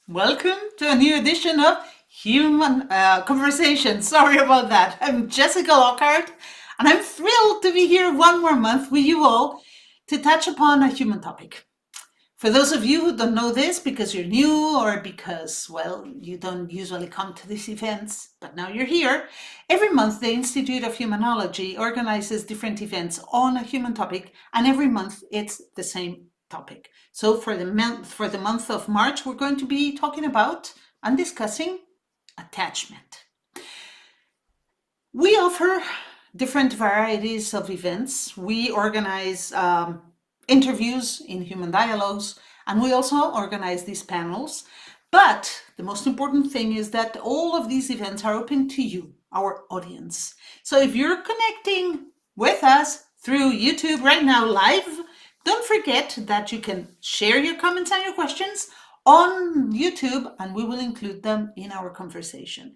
Welcome to a new edition of Human Conversation. Sorry about that. I'm Jessica Lockhart, and I'm thrilled to be here one more month with you all to touch upon a human topic. For those of you who don't know this because you're new or because, well, you don't usually come to these events, but now you're here, every month the Institute of Humanology organizes different events on a human topic, and every month it's the same topic. So for the month of March, we're going to be talking about and discussing attachment. We offer different varieties of events. We organize interviews in human dialogues, and we also organize these panels. But the most important thing is that all of these events are open to you, our audience. So if you're connecting with us through YouTube right now live, don't forget that you can share your comments and your questions on YouTube, and we will include them in our conversation.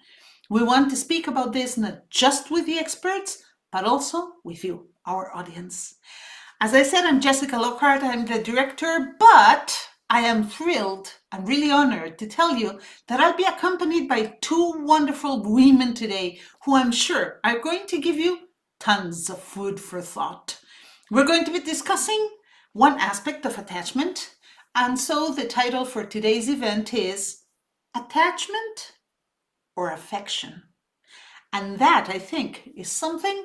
We want to speak about this not just with the experts, but also with you, our audience. As I said, I'm Jessica Lockhart, I'm the director, but I am thrilled and really honored to tell you that I'll be accompanied by two wonderful women today who I'm sure are going to give you tons of food for thought. We're going to be discussing one aspect of attachment, and so the title for today's event is Attachment or Affection. And that, I think, is something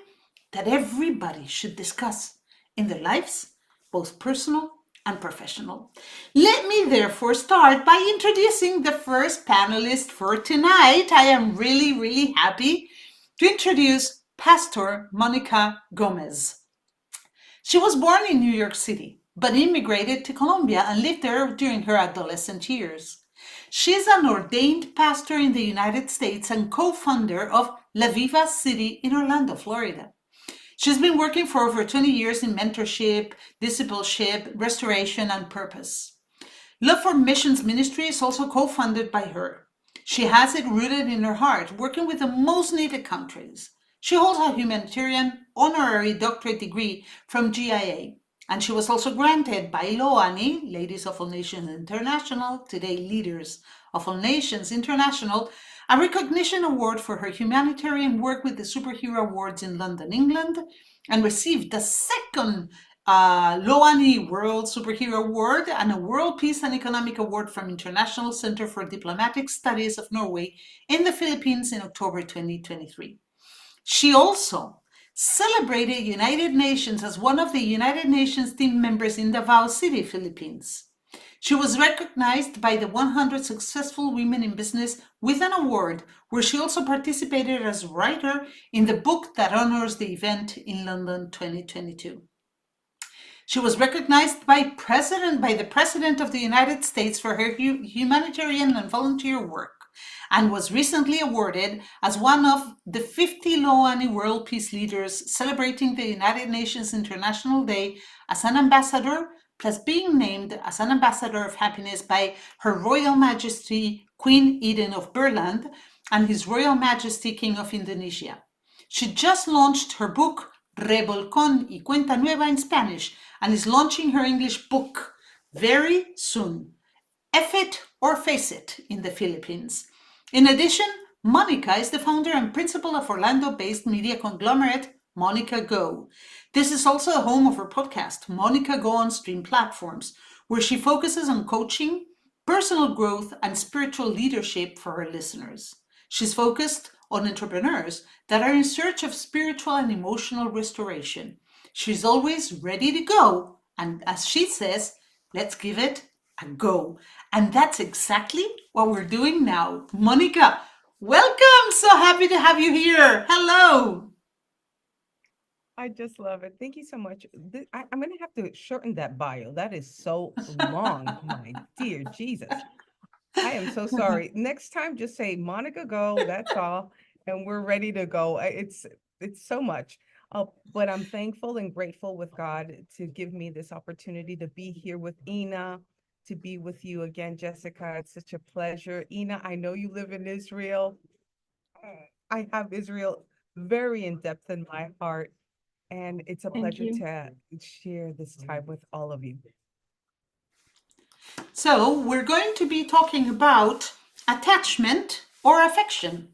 that everybody should discuss in their lives, both personal and professional. Let me therefore start by introducing the first panelist for tonight. I am really happy to introduce Pastor Monica Gomez. She was born in New York City, but immigrated to Colombia and lived there during her adolescent years. She is an ordained pastor in the United States and co-founder of La Viva City in Orlando, Florida. She's been working for over 20 years in mentorship, discipleship, restoration, and purpose. Love for Missions Ministry is also co-funded by her. She has it rooted in her heart, working with the most needed countries. She holds a humanitarian honorary doctorate degree from GIA, and she was also granted by LOANI, Ladies of All Nations International, today Leaders of All Nations International, a recognition award for her humanitarian work with the Superhero Awards in London, England, and received the second LOANI World Superhero Award and a World Peace and Economic Award from International Center for Diplomatic Studies of Norway in the Philippines in October 2023. She also celebrated United Nations as one of the United Nations team members in Davao City, Philippines. She was recognized by the 100 Successful Women in Business with an award, where she also participated as writer in the book that honors the event in London 2022. She was recognized by the President of the United States for her humanitarian and volunteer work, and was recently awarded as one of the 50 LOANI World Peace Leaders celebrating the United Nations International Day as an ambassador, plus being named as an ambassador of happiness by Her Royal Majesty Queen Eden of Berland and His Royal Majesty King of Indonesia. She just launched her book 𝗛𝗡𝗠𝗔𝗡𝗙 𝗢𝗡𝗠𝗛 in Spanish and is launching her English book very soon, F It or Face It in the Philippines. In addition, Monica is the founder and principal of Orlando-based media conglomerate Monica Go. This is also the home of her podcast, Monica Go on stream platforms, where she focuses on coaching, personal growth, and spiritual leadership for her listeners. She's focused on entrepreneurs that are in search of spiritual and emotional restoration. She's always ready to go, and as she says, let's give it a go. And that's exactly what we're doing now. Monica, welcome. So happy to have you here. Hello. I just love it. Thank you so much. I'm going to have to shorten that bio. That is so long, my dear Jesus. I am so sorry. Next time, just say Monica go. That's all, and we're ready to go. It's so much. But I'm thankful and grateful with God to give me this opportunity to be here with Ina, to be with you again, Jessica. It's such a pleasure. Ina, I know you live in Israel. I have Israel very in depth in my heart, and it's a Thank pleasure you. to share this time with all of you. So we're going to be talking about attachment or affection.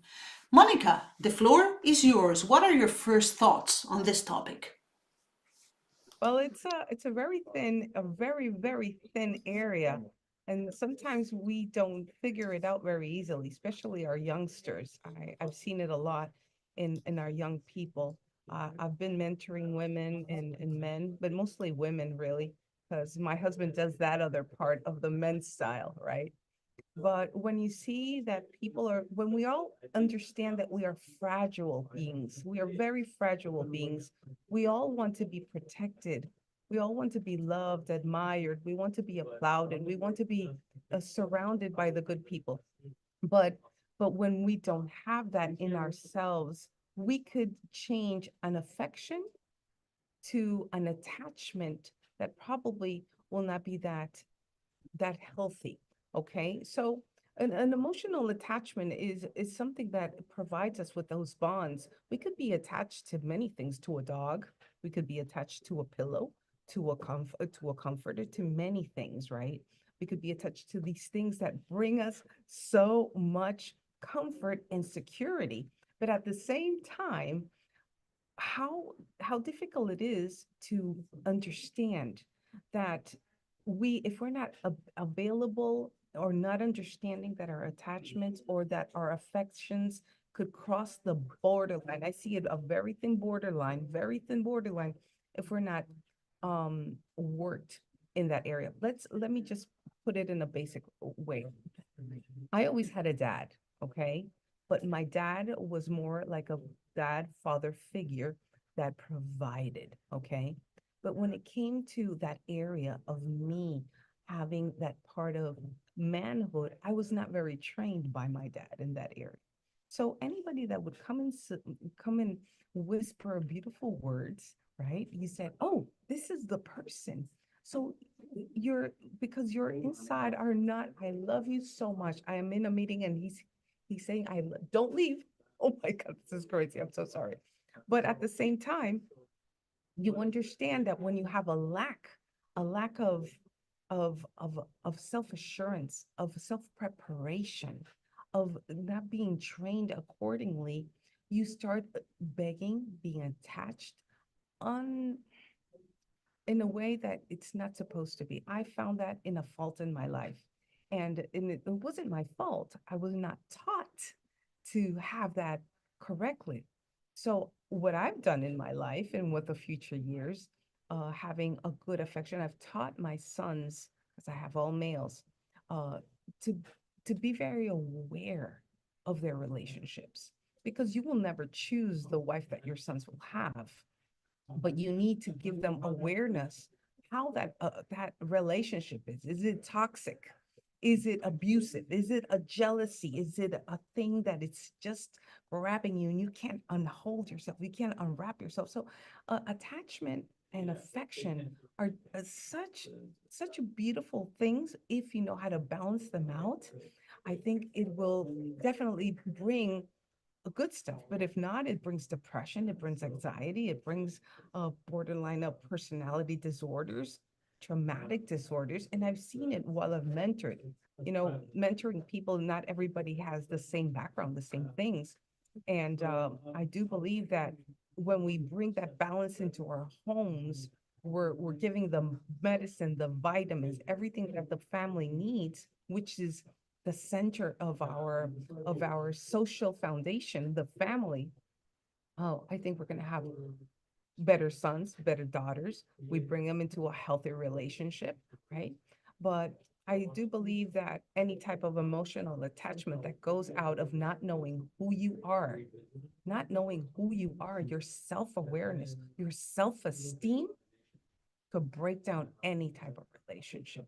Monica, the floor is yours. What are your first thoughts on this topic? Well, it's a very thin area. And sometimes we don't figure it out very easily, especially our youngsters. I've seen it a lot in our young people. I've been mentoring women and men, but mostly women really, because my husband does that other part of the men's style, right? But when you see that when we all understand that we are fragile beings, we are very fragile beings. We all want to be protected. We all want to be loved, admired. We want to be applauded. We want to be surrounded by the good people. But but when we don't have that in ourselves, we could change an affection to an attachment that probably will not be that healthy. Okay, so an emotional attachment is something that provides us with those bonds. We could be attached to many things, to a dog. We could be attached to a pillow, to a comforter, to many things, right? We could be attached to these things that bring us so much comfort and security. But at the same time, how difficult it is to understand that if we're not available or not understanding that our attachments or that our affections could cross the borderline. I see it a very thin borderline if we're not worked in that area. Let me just put it in a basic way. I always had a dad, okay? But my dad was more like a dad father figure that provided, okay? But when it came to that area of me having that part of manhood, I was not very trained by my dad in that area. So anybody that would come and whisper beautiful words, right? You said, "Oh, this is the person." So you're because your inside are not, "I love you so much. I am in a meeting and he's saying, don't leave." Oh my God, this is crazy. I'm so sorry. But at the same time, you understand that when you have a lack of self-assurance, of self-preparation, of not being trained accordingly, you start begging, being attached on in a way that it's not supposed to be. I found that in a fault in my life. And it wasn't my fault. I was not taught to have that correctly. So what I've done in my life and with the future years, having a good affection, I've taught my sons, because I have all males, uh, to to be very aware of their relationships, because you will never choose the wife that your sons will have, but you need to give them awareness how that relationship is. Is it toxic? Is it abusive? Is it a jealousy? Is it a thing that it's just grabbing you and you can't unhold yourself? You can't unwrap yourself. So attachment and affection are such beautiful things if you know how to balance them out. I think it will definitely bring good stuff. But if not, it brings depression, it brings anxiety, it brings borderline of personality disorders, traumatic disorders. And I've seen it while I've mentored. Mentoring people, not everybody has the same background, the same things. And I do believe that when we bring that balance into our homes, we're giving them medicine, the vitamins, everything that the family needs, which is the center of our social foundation, the family. Oh, I think we're going to have better sons, better daughters. We bring them into a healthy relationship, right? But I do believe that any type of emotional attachment that goes out of not knowing who you are, your self-awareness, your self-esteem could break down any type of relationship.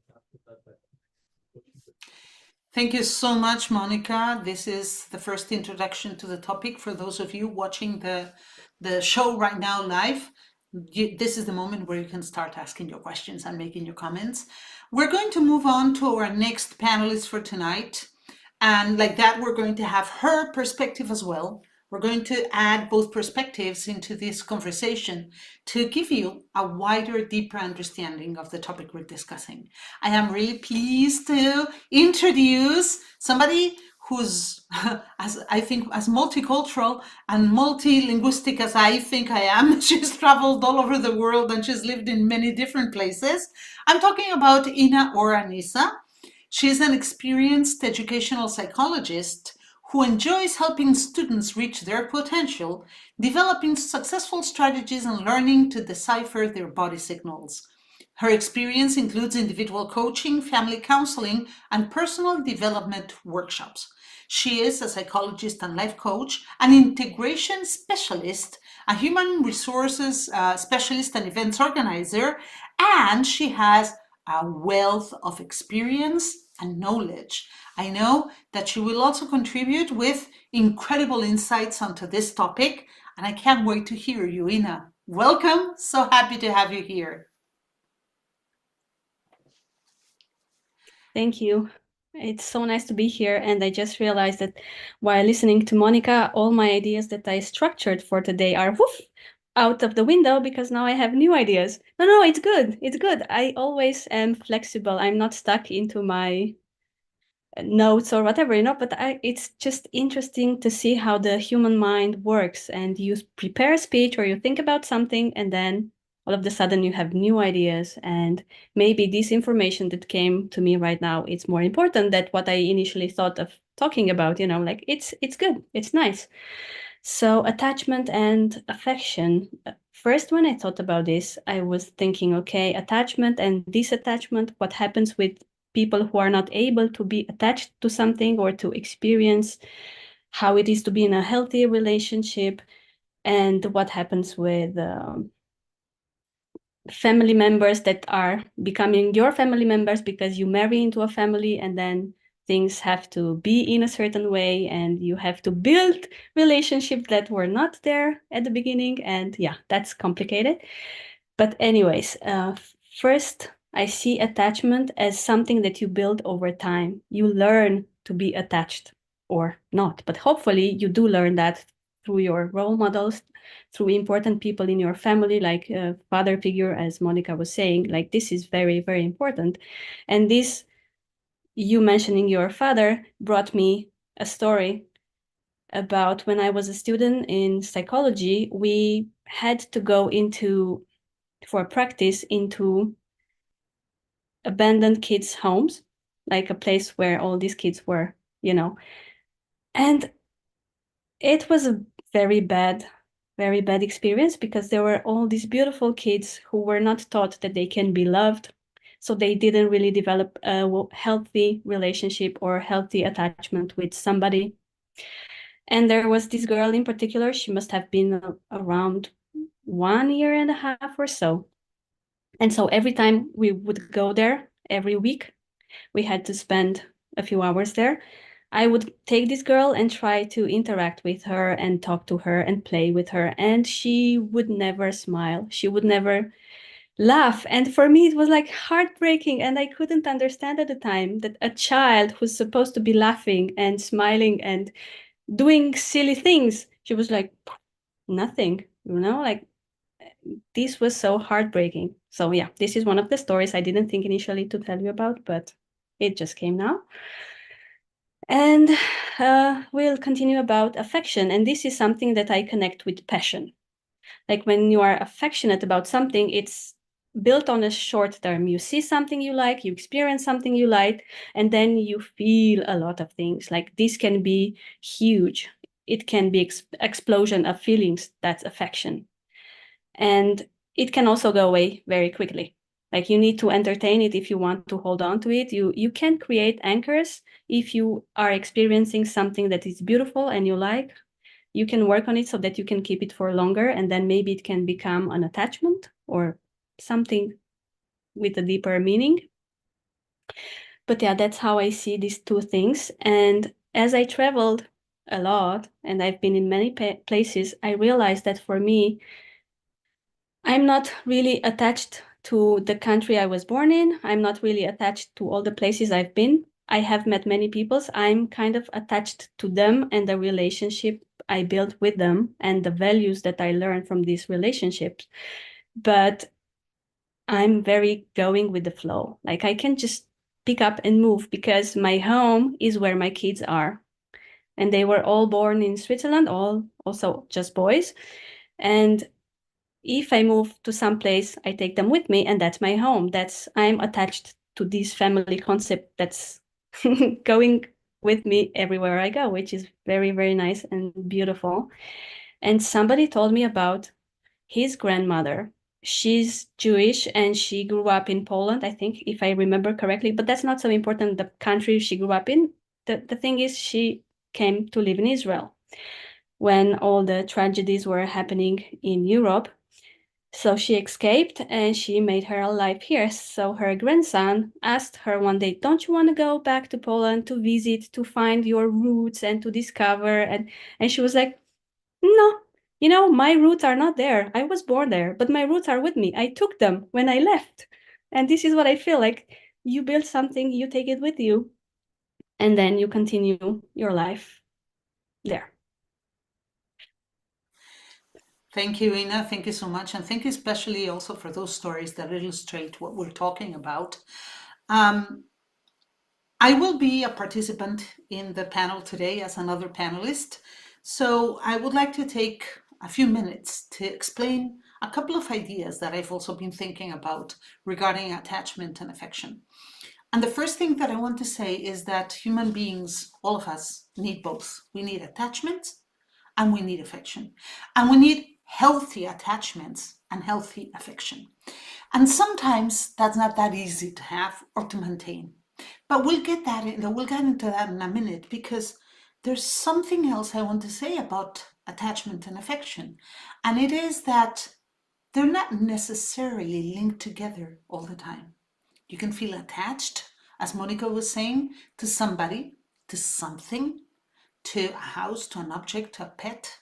Thank you so much, Monica. This is the first introduction to the topic. For those of you watching the show right now live, this is the moment where you can start asking your questions and making your comments. We're going to move on to our next panelist for tonight. And like that, we're going to have her perspective as well We're going to add both perspectives into this conversation to give you a wider, deeper understanding of the topic we're discussing. I am really pleased to introduce somebody who's, as I think, as multicultural and multilinguistic as I think I am. She's traveled all over the world and she's lived in many different places. I'm talking about Ina or Nisa. She's an experienced educational psychologist who enjoys helping students reach their potential, developing successful strategies and learning to decipher their body signals. Her experience includes individual coaching, family counseling, and personal development workshops. She is a psychologist and life coach, an integration specialist, a human resources specialist and events organizer, and she has a wealth of experience and knowledge. I know that she will also contribute with incredible insights onto this topic, and I can't wait to hear you, Ina. Welcome. So happy to have you here. Thank you. It's so nice to be here. And I just realized that while listening to Monica, all my ideas that I structured for today are woof, out of the window because now I have new ideas. No, it's good. It's good. I always am flexible. I'm not stuck into my notes or whatever, but it's just interesting to see how the human mind works. And you prepare a speech or you think about something, and then all of a sudden you have new ideas. And maybe this information that came to me right now, it's more important than what I initially thought of talking about, like it's good, it's nice. So attachment and affection. First, when I thought about this, I was thinking, okay, attachment and disattachment, what happens with people who are not able to be attached to something or to experience how it is to be in a healthy relationship, and what happens with family members that are becoming your family members because you marry into a family and then things have to be in a certain way and you have to build relationships that were not there at the beginning. And yeah, that's complicated. But anyways, first, I see attachment as something that you build over time. You learn to be attached or not, but hopefully you do learn that through your role models, through important people in your family, like a father figure, as Monica was saying. Like, this is very, very important. And this, you mentioning your father, brought me a story about when I was a student in psychology. We had to go for practice into abandoned kids' homes, like a place where all these kids were, And it was a very bad experience because there were all these beautiful kids who were not taught that they can be loved. So they didn't really develop a healthy relationship or healthy attachment with somebody. And there was this girl in particular, she must have been around 1 year and a half or so. And so every time we would go there, every week, we had to spend a few hours there. I would take this girl and try to interact with her and talk to her and play with her. And she would never smile. She would never laugh. And for me, it was like heartbreaking. And I couldn't understand at the time that a child who's supposed to be laughing and smiling and doing silly things, she was like, nothing, like this was so heartbreaking. So yeah, this is one of the stories I didn't think initially to tell you about, but it just came now. And we'll continue about affection. And this is something that I connect with passion. Like when you are affectionate about something, it's built on a short term. You see something you like, you experience something you like, and then you feel a lot of things. Like this can be huge. It can be explosion of feelings. That's affection. And it can also go away very quickly. Like you need to entertain it if you want to hold on to it. You can create anchors if you are experiencing something that is beautiful and you like. You can work on it so that you can keep it for longer, and then maybe it can become an attachment or something with a deeper meaning. But yeah, that's how I see these two things. And as I traveled a lot and I've been in many places, I realized that for me, I'm not really attached to the country I was born in. I'm not really attached to all the places I've been. I have met many people. I'm kind of attached to them and the relationship I built with them and the values that I learned from these relationships. But I'm very going with the flow. Like I can just pick up and move because my home is where my kids are. And they were all born in Switzerland, all also just boys. And if I move to some place, I take them with me, and that's my home. I'm attached to this family concept that's going with me everywhere I go, which is very, very nice and beautiful. And somebody told me about his grandmother. She's Jewish and she grew up in Poland, I think, if I remember correctly, but that's not so important, the country she grew up in. The thing is, she came to live in Israel when all the tragedies were happening in Europe. So she escaped and she made her life here. So her grandson asked her one day, don't you want to go back to Poland to visit, to find your roots and to discover? And she was like, no, my roots are not there. I was born there, but my roots are with me. I took them when I left. And this is what I feel like. You build something, you take it with you, and then you continue your life there. Thank you, Ina. Thank you so much. And thank you especially also for those stories that illustrate what we're talking about. I will be a participant in the panel today as another panelist. So I would like to take a few minutes to explain a couple of ideas that I've also been thinking about regarding attachment and affection. And the first thing that I want to say is that human beings, all of us, need both. We need attachment and we need affection. And we need healthy attachments and healthy affection. And sometimes that's not that easy to have or to maintain. But we'll get into that in a minute, because there's something else I want to say about attachment and affection. And it is that they're not necessarily linked together all the time. You can feel attached, as Monica was saying, to somebody, to something, to a house, to an object, to a pet.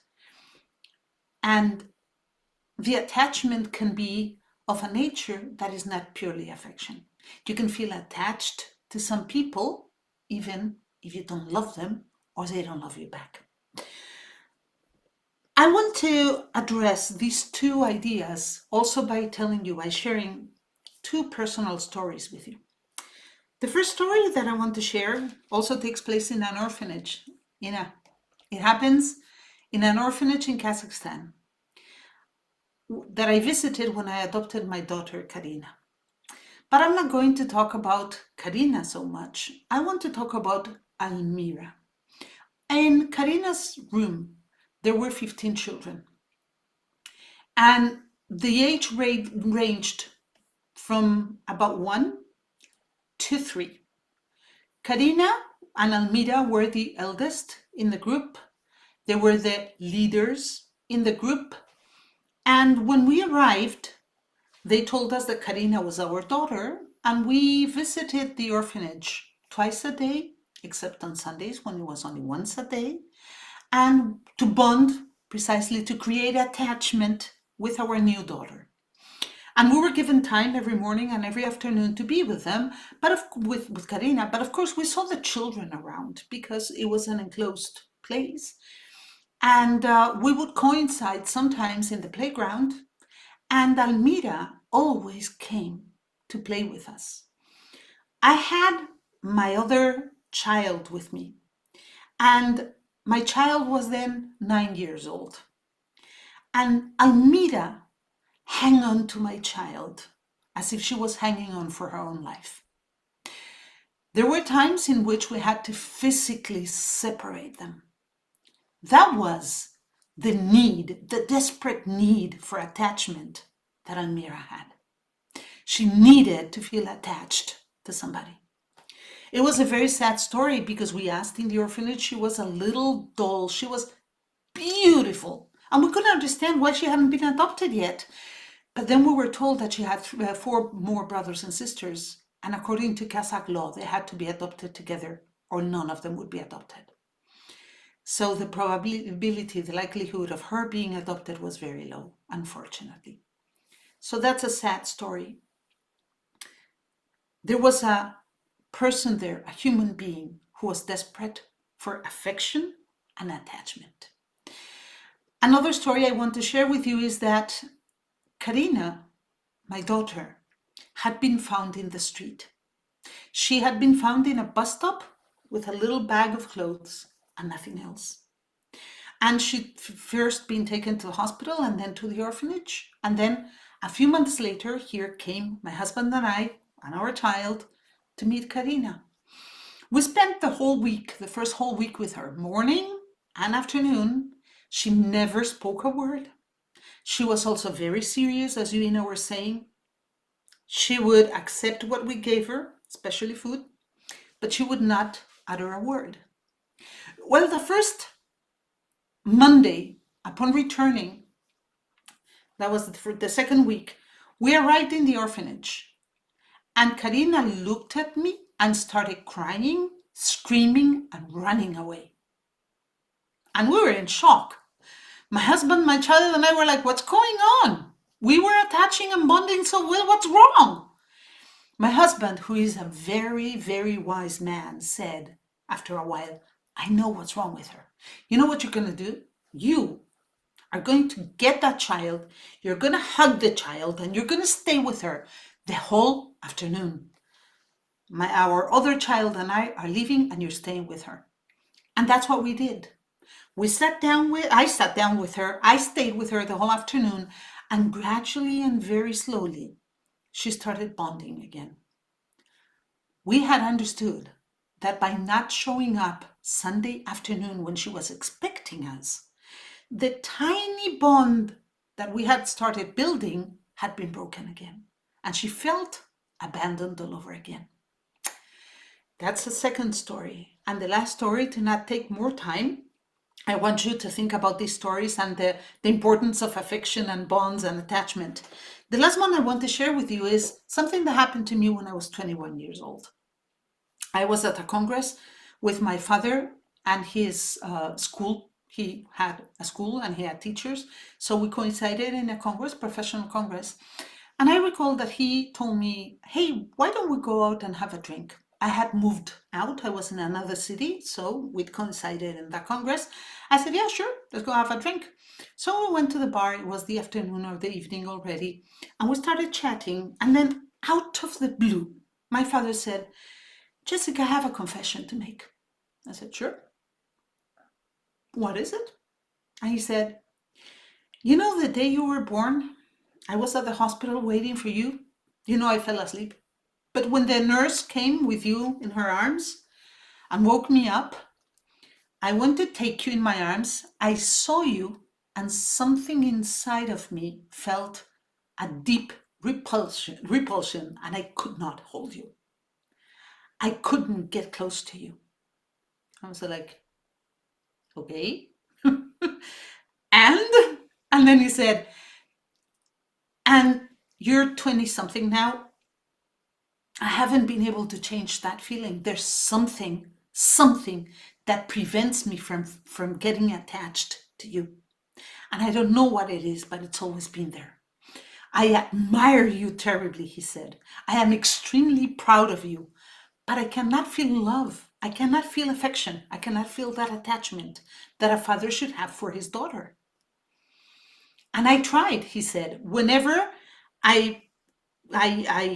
And the attachment can be of a nature that is not purely affection. You can feel attached to some people, even if you don't love them or they don't love you back. I want to address these two ideas also by sharing two personal stories with you. The first story that I want to share also takes place in an orphanage. It happens in an orphanage in Kazakhstan that I visited when I adopted my daughter, Karina. But I'm not going to talk about Karina so much. I want to talk about Almira. In Karina's room, there were 15 children. And the age ranged from about 1 to 3. Karina and Almira were the eldest in the group. They were the leaders in the group. And when we arrived, they told us that Karina was our daughter, and we visited the orphanage twice a day, except on Sundays when it was only once a day, and to bond, precisely to create attachment with our new daughter. And we were given time every morning and every afternoon to be with them, with Karina. But of course, we saw the children around because it was an enclosed place. And we would coincide sometimes in the playground, and Almira always came to play with us. I had my other child with me, and my child was then 9 years old. And Almira hung on to my child as if she was hanging on for her own life. There were times in which we had to physically separate them. That was the need, the desperate need for attachment that Almira had. She needed to feel attached to somebody. It was a very sad story because we asked in the orphanage, she was a little doll. She was beautiful. And we couldn't understand why she hadn't been adopted yet. But then we were told that she had 4 more brothers and sisters. And according to Kazakh law, they had to be adopted together or none of them would be adopted. So the probability, the likelihood of her being adopted was very low, unfortunately. So that's a sad story. There was a person there, a human being, who was desperate for affection and attachment. Another story I want to share with you is that Karina, my daughter, had been found in the street. She had been found in a bus stop with a little bag of clothes and nothing else. And she'd first been taken to the hospital and then to the orphanage. And then a few months later, here came my husband and I and our child to meet Karina. We spent the whole week, the first whole week with her, morning and afternoon. She never spoke a word. She was also very serious, as Ina were saying. She would accept what we gave her, especially food, but she would not utter a word. Well, the first Monday, upon returning, that was the second week, we arrived in the orphanage. And Karina looked at me and started crying, screaming, and running away. And we were in shock. My husband, my child, and I were like, what's going on? We were attaching and bonding so well, what's wrong? My husband, who is a very, very wise man, said after a while, I know what's wrong with her. You know what you're going to do? You are going to get that child, you're going to hug the child, and you're going to stay with her the whole afternoon. Our other child and I are leaving, and you're staying with her. And that's what we did. I sat down with her, I stayed with her the whole afternoon, and gradually and very slowly, she started bonding again. We had understood that by not showing up Sunday afternoon when she was expecting us, the tiny bond that we had started building had been broken again, and she felt abandoned all over again. That's the second story. And the last story, to not take more time, I want you to think about these stories and the importance of affection and bonds and attachment. The last one I want to share with you is something that happened to me when I was 21 years old. I was at a congress with my father and his school. He had a school and he had teachers. So we coincided in a congress, professional congress. And I recall that he told me, hey, why don't we go out and have a drink? I had moved out. I was in another city, so we'd coincided in that congress. I said, yeah, sure, let's go have a drink. So we went to the bar. It was the afternoon or the evening already, and we started chatting. And then out of the blue, my father said, Jessica, I have a confession to make. I said, sure. What is it? And he said, you know, the day you were born, I was at the hospital waiting for you. You know, I fell asleep. But when the nurse came with you in her arms and woke me up, I went to take you in my arms. I saw you, and something inside of me felt a deep repulsion, and I could not hold you. I couldn't get close to you. I was like, okay. And then he said, and you're 20 something now. I haven't been able to change that feeling. There's something that prevents me from getting attached to you. And I don't know what it is, but it's always been there. I admire you terribly, he said. I am extremely proud of you, but I cannot feel love. I cannot feel affection. I cannot feel that attachment that a father should have for his daughter. And I tried, he said. Whenever I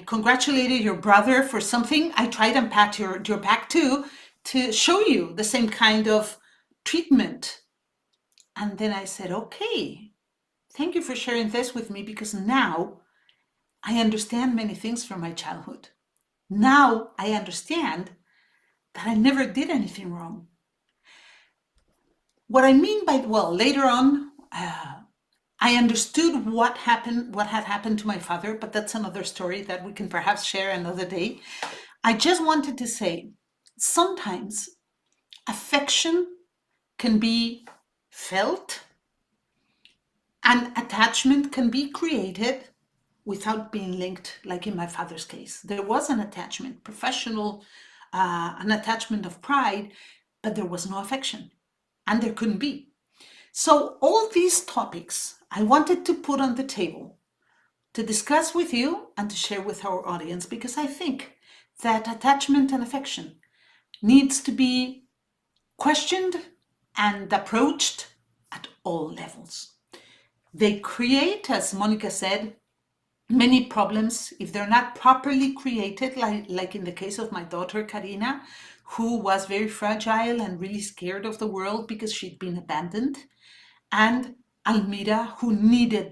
congratulated your brother for something, I tried and pat your back too, to show you the same kind of treatment. And then I said, okay, thank you for sharing this with me, because now I understand many things from my childhood. Now I understand that I never did anything wrong. What I mean by, well, later on, I understood what had happened to my father, but that's another story that we can perhaps share another day. I just wanted to say, sometimes affection can be felt and attachment can be created without being linked, like in my father's case. There was an attachment, professional, an attachment of pride, but there was no affection, and there couldn't be. So all these topics I wanted to put on the table to discuss with you and to share with our audience, because I think that attachment and affection needs to be questioned and approached at all levels. They create, as Monica said, many problems if they're not properly created, like in the case of my daughter Karina, who was very fragile and really scared of the world because she'd been abandoned, and Almira, who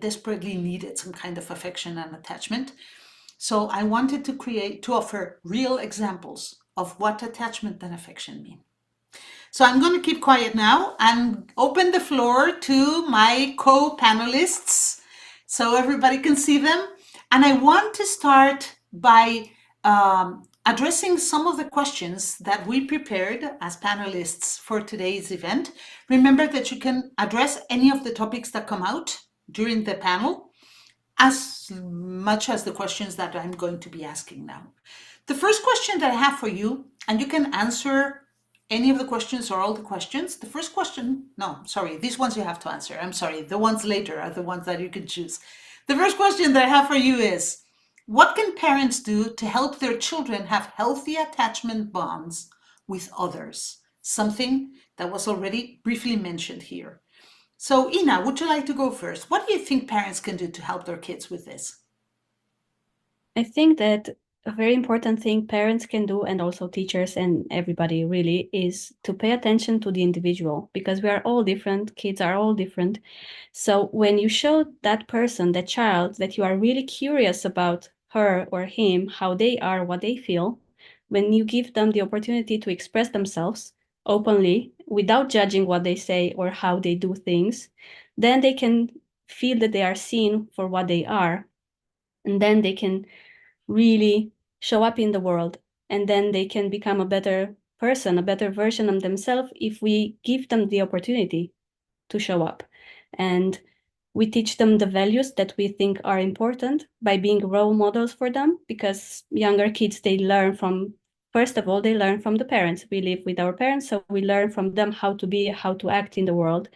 desperately needed some kind of affection and attachment. So I wanted to offer real examples of what attachment and affection mean. So I'm going to keep quiet now and open the floor to my co-panelists so everybody can see them. And I want to start by addressing some of the questions that we prepared as panelists for today's event. Remember that you can address any of the topics that come out during the panel, as much as the questions that I'm going to be asking now. The first question that I have for you, and you can answer any of the questions or all the questions. The first question, no, sorry, these ones you have to answer. I'm sorry, the ones later are the ones that you can choose. The first question that I have for you is, what can parents do to help their children have healthy attachment bonds with others? Something that was already briefly mentioned here. So Ina, would you like to go first? What do you think parents can do to help their kids with this? I think that a very important thing parents can do, and also teachers and everybody really, is to pay attention to the individual, because we are all different, kids are all different. So when you show that person, that child, that you are really curious about her or him, how they are, what they feel, when you give them the opportunity to express themselves openly without judging what they say or how they do things, then they can feel that they are seen for what they are, and then they can really show up in the world, and then they can become a better person, a better version of themselves if we give them the opportunity to show up. And we teach them the values that we think are important by being role models for them, because younger kids, they learn from, first of all, they learn from the parents. We live with our parents, so we learn from them how to be, how to act in the world.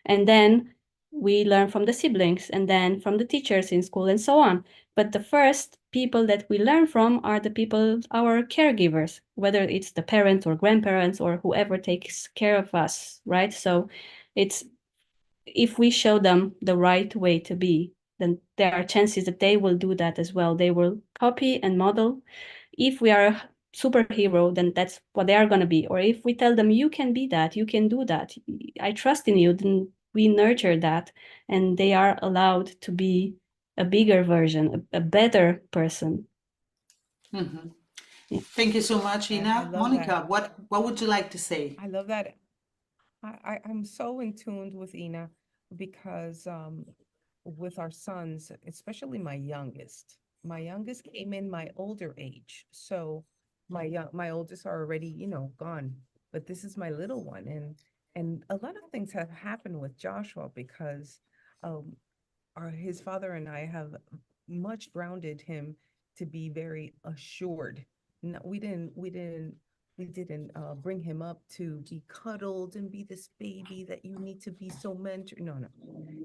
And then we learn from the siblings, and then from the teachers in school, and so on. But the first people that we learn from are the people, our caregivers, whether it's the parents or grandparents or whoever takes care of us, right? So it's, if we show them the right way to be, then there are chances that they will do that as well. They will copy and model. If we are a superhero, then that's what they are going to be. Or if we tell them, you can be that, you can do that, I trust in you, then we nurture that, and they are allowed to be a bigger version, a better person. Mm-hmm. Yeah. Thank you so much, Ina. Monica, that. what would you like to say? I love that. I'm so in tune with Ina because with our sons, especially my youngest came in my older age. So my oldest are already, gone. But this is my little one. And a lot of things have happened with Joshua because um his father and I have much grounded him to be very assured. No, we didn't bring him up to be cuddled and be this baby that you need to be so mentored. No, no.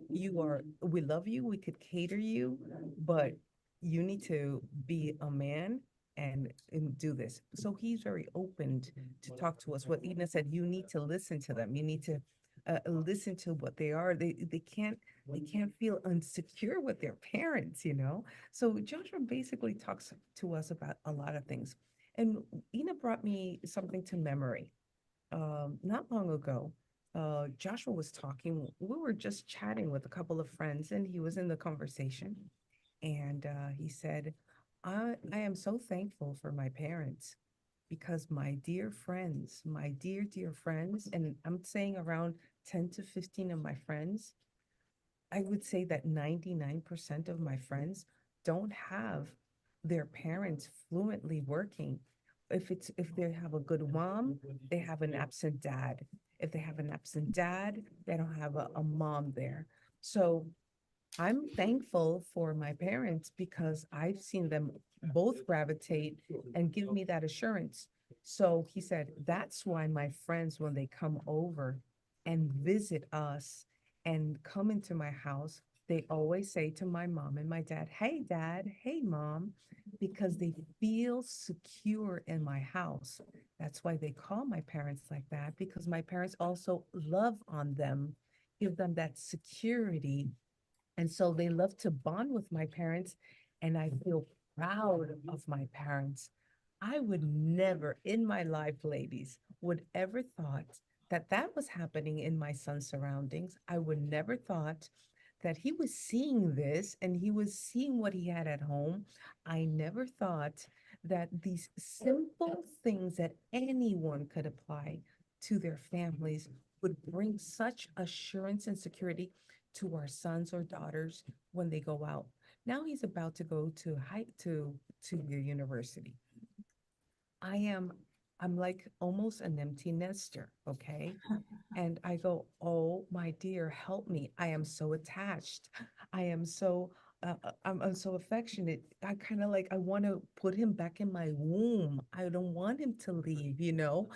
We love you, we could cater you, but you need to be a man and do this. So he's very open to talk to us. What Ina said, you need to listen to them. You need to listen to what they are. They can't feel insecure with their parents. So Joshua basically talks to us about a lot of things. And Ina brought me something to memory. Not long ago, Joshua was talking. We were just chatting with a couple of friends, and he was in the conversation. And he said, I am so thankful for my parents because my dear friends, my dear, dear friends, and I'm saying around 10 to 15 of my friends, I would say that 99% of my friends don't have their parents fluently working. If they have a good mom, they have an absent dad. If they have an absent dad, they don't have a mom there. So I'm thankful for my parents because I've seen them both gravitate and give me that assurance. So he said, that's why my friends, when they come over and visit us and come into my house, they always say to my mom and my dad, hey, dad, hey, mom, because they feel secure in my house. That's why they call my parents like that, because my parents also love on them give them that security. And so they love to bond with my parents, and I feel proud of my parents. I would never in my life, ladies, would ever thought that that was happening in my son's surroundings. I would never thought that he was seeing this and he was seeing what he had at home. I never thought that these simple things that anyone could apply to their families would bring such assurance and security to our sons or daughters when they go out. Now he's about to go to your university. I am I'm like almost an empty nester, okay? And I go, "Oh, my dear, help me. I am so attached. I am so I'm so affectionate. I kind of like I want to put him back in my womb. I don't want him to leave, you know.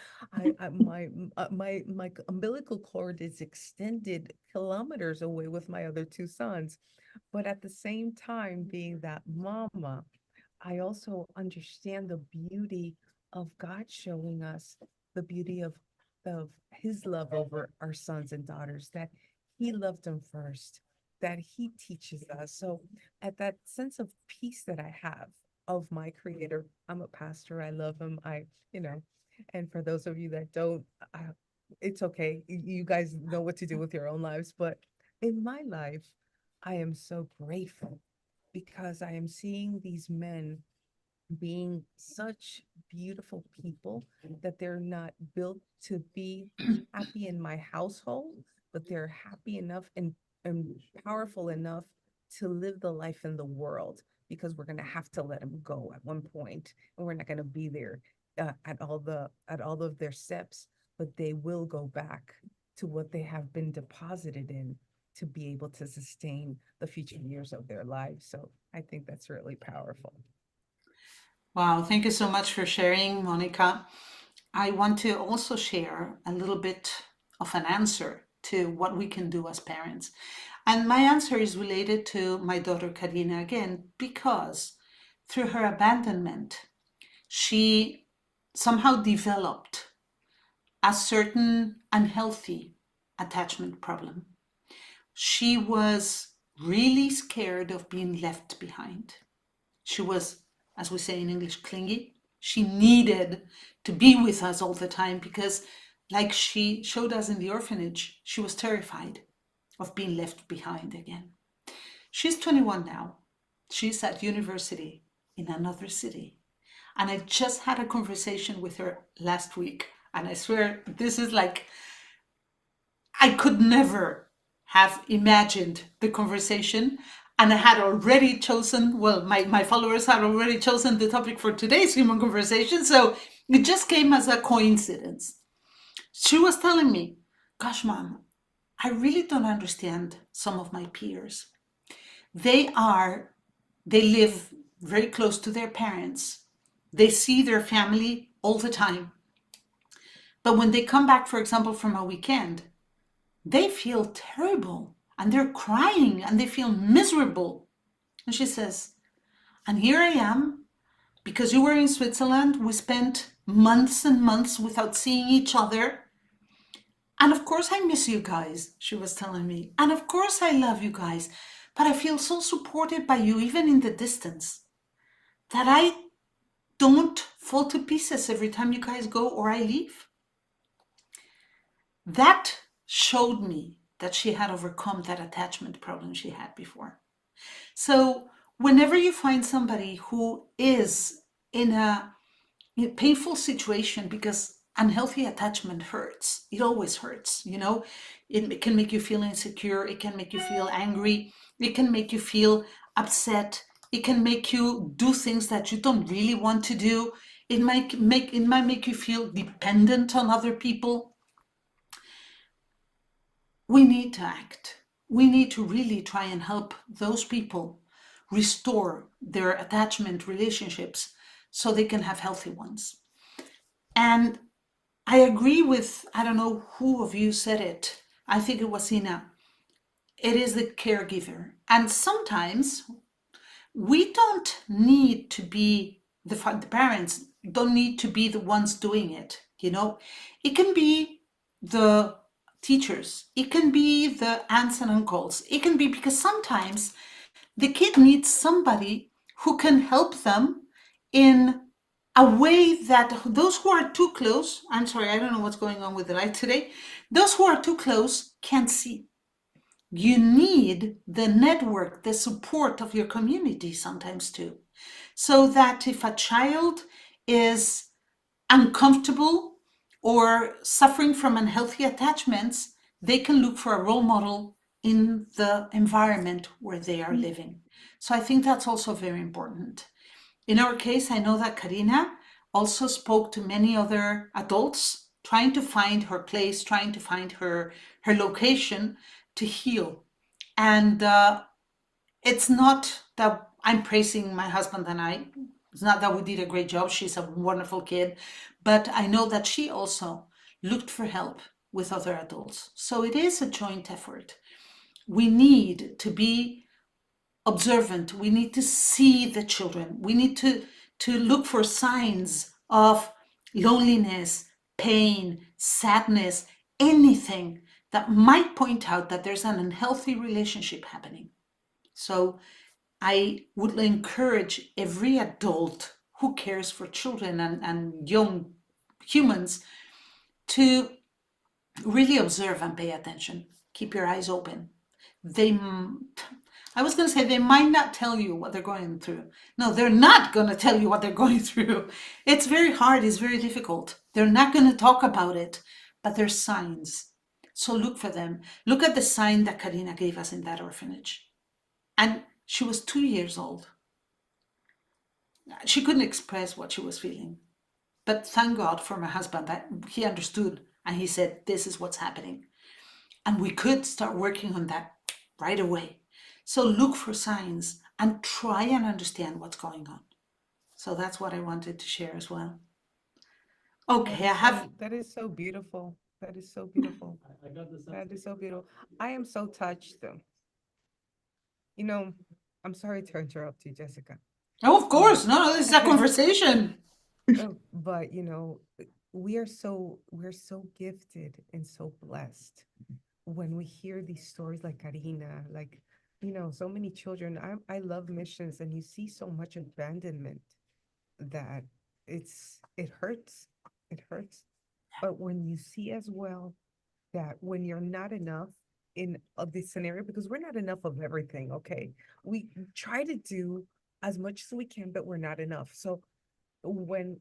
My umbilical cord is extended kilometers away with my other two sons, but at the same time, being that mama, I also understand the beauty of God showing us the beauty of his love over our sons and daughters, that he loved them first, that he teaches us. So at that sense of peace that I have of my creator, I'm a pastor, I love him. You know, and for those of you that don't, it's okay. You guys know what to do with your own lives. But in my life, I am so grateful because I am seeing these men being such beautiful people that they're not built to be happy in my household, but they're happy enough and powerful enough to live the life in the world, because we're going to have to let them go at one point, and we're not going to be there at all of their steps, but they will go back to what they have been deposited in to be able to sustain the future years of their lives. So I think that's really powerful. Wow, thank you so much for sharing, Monica. I want to also share a little bit of an answer to what we can do as parents. And my answer is related to my daughter Karina again, because through her abandonment, she somehow developed a certain unhealthy attachment problem. She was really scared of being left behind. She was, as we say in English, clingy. She needed to be with us all the time because, like she showed us in the orphanage, she was terrified of being left behind again. She's 21 now. She's at university in another city. And I just had a conversation with her last week. And I swear, this is like, I could never have imagined the conversation. And I had already chosen, well, my followers had already chosen the topic for today's human conversation. So it just came as a coincidence. She was telling me, "Gosh, Mom, I really don't understand some of my peers. They live very close to their parents. They see their family all the time. But when they come back, for example, from a weekend, they feel terrible and they're crying and they feel miserable." And she says, "And here I am, because you were in Switzerland, we spent months and months without seeing each other. And of course I miss you guys," she was telling me. "And of course I love you guys, but I feel so supported by you, even in the distance, that I don't fall to pieces every time you guys go or I leave." That showed me that she had overcome that attachment problem she had before. So whenever you find somebody who is in a painful situation, because unhealthy attachment hurts, it always hurts, you know, it can make you feel insecure, it can make you feel angry, it can make you feel upset, it can make you do things that you don't really want to do, it might make you feel dependent on other people. We need to act. We need to really try and help those people restore their attachment relationships so they can have healthy ones. And I agree with, I don't know who of you said it, I think it was Ina. It is the caregiver. And sometimes we don't need to be, the parents don't need to be the ones doing it, you know. It can be the teachers. It can be the aunts and uncles. It can be because sometimes the kid needs somebody who can help them in a way that those who are too close, I'm sorry, I don't know what's going on with the light today, those who are too close can't see. You need the network, the support of your community sometimes too. So that if a child is uncomfortable or suffering from unhealthy attachments, they can look for a role model in the environment where they are living. So I think that's also very important. In our case, I know that Karina also spoke to many other adults trying to find her place, trying to find her location to heal. And it's not that I'm praising my husband and I. It's not that we did a great job. She's a wonderful kid. But I know that she also looked for help with other adults. So it is a joint effort. We need to be observant. We need to see the children. We need to look for signs of loneliness, pain, sadness, anything that might point out that there's an unhealthy relationship happening. So I would encourage every adult who cares for children and young humans to really observe and pay attention. Keep your eyes open. I was going to say they might not tell you what they're going through. No, they're not going to tell you what they're going through. It's very hard. It's very difficult. They're not going to talk about it, but there's signs. So look for them. Look at the sign that Karina gave us in that orphanage. And she was 2 years old. She couldn't express what she was feeling. But thank God for my husband that he understood and he said, this is what's happening. And we could start working on that right away. So look for signs and try and understand what's going on. So that's what I wanted to share as well. Okay, That is so beautiful. That is so beautiful. That is so beautiful. I am so touched though. You know, I'm sorry to interrupt you, Jessica. Oh, of course. No, this is a conversation. But we're so gifted and so blessed when we hear these stories like Karina, like, so many children. I love missions, and you see so much abandonment that it hurts. It hurts. But when you see as well that when you're not enough in of this scenario, because we're not enough of everything, okay? We try to do as much as we can, but we're not enough. So when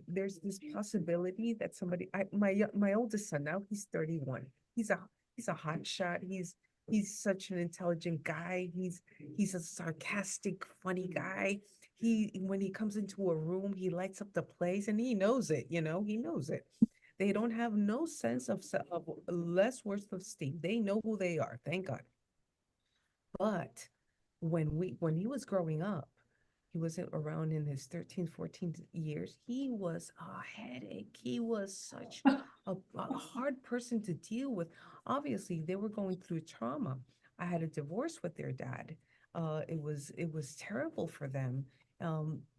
there's this possibility that somebody, my oldest son now, he's 31. He's a hot shot. He's such an intelligent guy. He's a sarcastic, funny guy. When he comes into a room, he lights up the place, and he knows it. He knows it. They don't have no sense of less worth of esteem. They know who they are. Thank God. But when he was growing up, he was around in his 13, 14 years. He was a headache. He was such a hard person to deal with. Obviously, they were going through trauma. I had a divorce with their dad. It was terrible for them.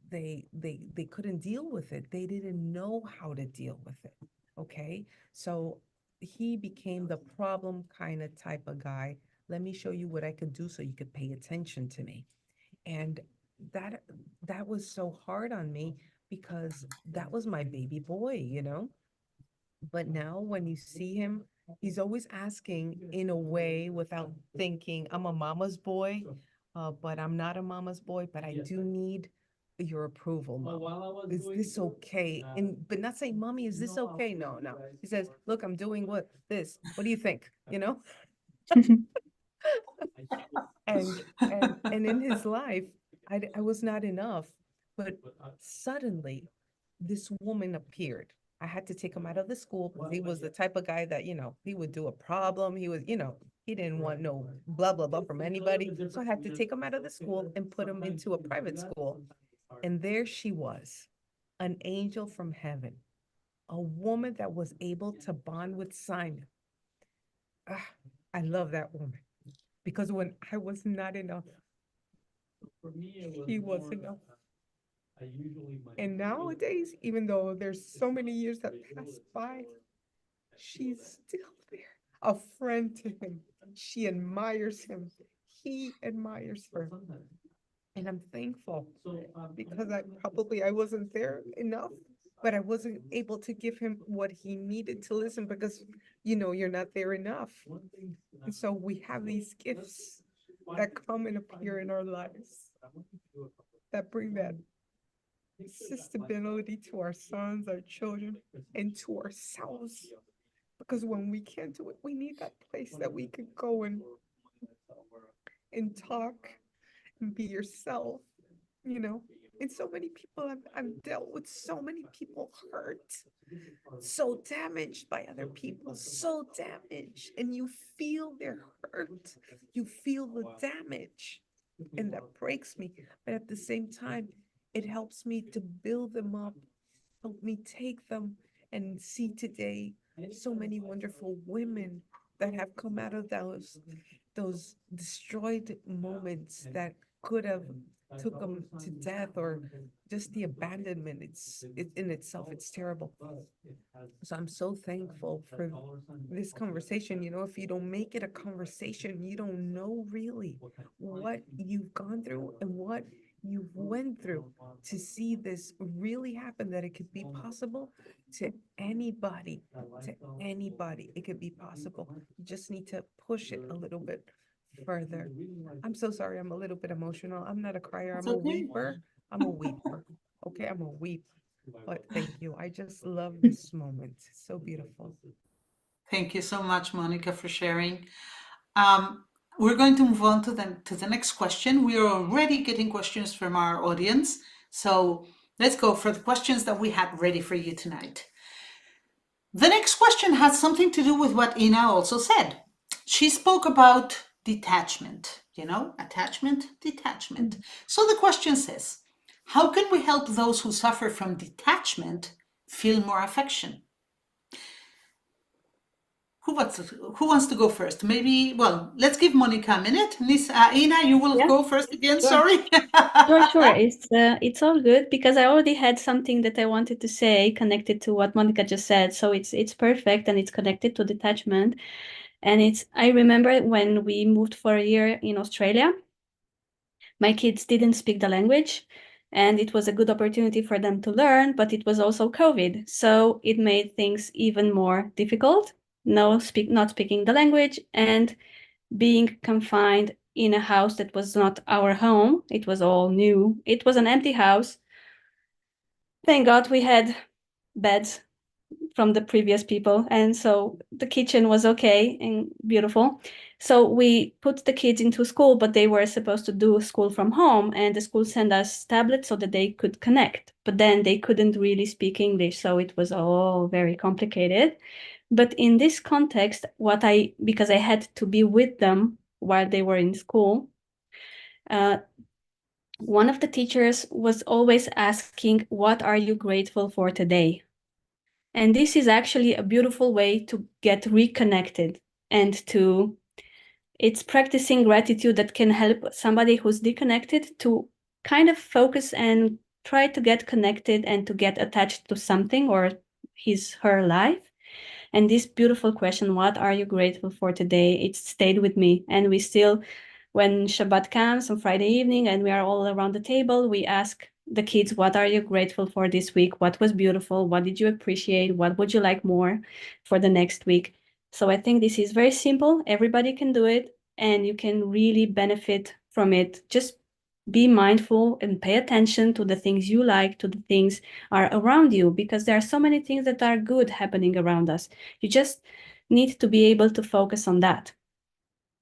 They couldn't deal with it. They didn't know how to deal with it. Okay, so he became the problem kind of type of guy. Let me show you what I could do so you could pay attention to me. And that was so hard on me because that was my baby boy. But now when you see him, he's always asking in a way without thinking, I'm a mama's boy, but I'm not a mama's boy, but I do need your approval, mom. Is this okay? But not saying, mommy, is this okay? No, no. He says, look, I'm doing this. What do you think? And in his life, I was not enough. But suddenly, this woman appeared. I had to take him out of the school because he was the type of guy that, he would do a problem. He was, he didn't want no blah, blah, blah from anybody. So I had to take him out of the school and put him into a private school. And there she was, an angel from heaven, a woman that was able to bond with Simon. I love that woman because when I was not enough, he was enough. And nowadays, even though there's so many years that pass by, she's still there. a friend to him. She admires him. He admires her. And I'm thankful because I wasn't there enough, but I wasn't able to give him what he needed to listen because, you're not there enough. And so we have these gifts that come and appear in our lives that bring that stability to our sons, our children, and to ourselves. Because when we can't do it, we need that place that we could go and talk and be yourself, And so many people, I've dealt with so many people hurt, so damaged by other people, so damaged. And you feel their hurt, you feel the damage, and that breaks me. But at the same time, it helps me to build them up, help me take them and see today so many wonderful women that have come out of those destroyed moments that could have took them to death, or just the abandonment. It in itself, it's terrible. So I'm so thankful for this conversation. If you don't make it a conversation, you don't know really what you've gone through and what you went through to see this really happen, that it could be possible to anybody, It could be possible. You just need to push it a little bit further. I'm so sorry, I'm a little bit emotional. I'm not a crier, It's I'm a okay. weeper. I'm a weeper. Okay, I'm a weep. But thank you. I just love this moment. It's so beautiful. Thank you so much, Monica, for sharing. We're going to move on to the next question. We are already getting questions from our audience. So let's go for the questions that we had ready for you tonight. The next question has something to do with what Ina also said. She spoke about detachment, attachment, detachment. So the question says, how can we help those who suffer from detachment feel more affection? Who wants to go first? Maybe, let's give Monica a minute. Nisa, Ina, you will go first again, sure. sorry. Sure. It's all good because I already had something that I wanted to say connected to what Monica just said. So it's perfect, and it's connected to detachment. And I remember when we moved for a year in Australia, my kids didn't speak the language, and it was a good opportunity for them to learn, but it was also COVID. So it made things even more difficult. Not speaking the language and being confined in a house that was not our home. It was all new. It was an empty house. Thank God we had beds from the previous people, and so the kitchen was okay and beautiful. So we put the kids into school, but they were supposed to do school from home, and the school sent us tablets so that they could connect, but then they couldn't really speak English, so it was all very complicated. But in this context, because I had to be with them while they were in school, one of the teachers was always asking, what are you grateful for today? And this is actually a beautiful way to get reconnected, and it's practicing gratitude that can help somebody who's disconnected to kind of focus and try to get connected and to get attached to something or her life. And this beautiful question, what are you grateful for today? It stayed with me. And we still, when Shabbat comes on Friday evening and we are all around the table, we ask the kids, what are you grateful for this week? What was beautiful? What did you appreciate? What would you like more for the next week? So I think this is very simple. Everybody can do it, and you can really benefit from it. Just be mindful and pay attention to the things you like, to the things are around you, because there are so many things that are good happening around us. You just need to be able to focus on that.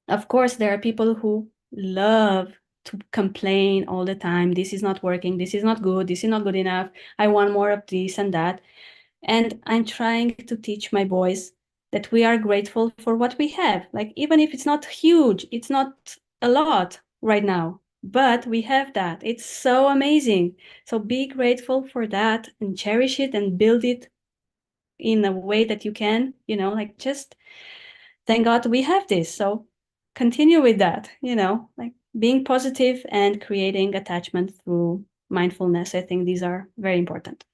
Of course, there are people who love to complain all the time. This is not working. This is not good. This is not good enough. I want more of this and that. And I'm trying to teach my boys that we are grateful for what we have. Like, even if it's not huge, it's not a lot right now, but we have that. It's so amazing. So be grateful for that and cherish it and build it in a way that you can, like, just thank God we have this. So continue with that, like being positive and creating attachment through mindfulness. I think these are very important.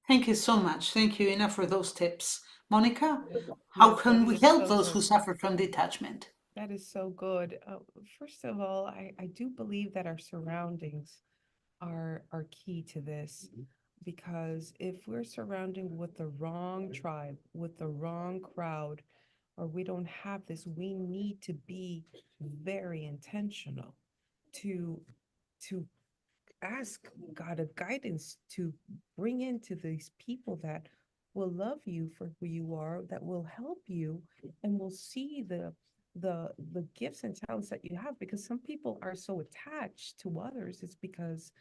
Thank you so much. Thank you, Ina, for those tips. Monica, how Yes, can that we is help so those who good. suffer from detachment? That is so good. First of all, I do believe that our surroundings are key to this, because if we're surrounded with the wrong tribe, with the wrong crowd, or we don't have this, we need to be very intentional to to ask God a guidance to bring into these people that will love you for who you are, that will help you, and will see the gifts and talents that you have. Because some people are so attached to others, it's because,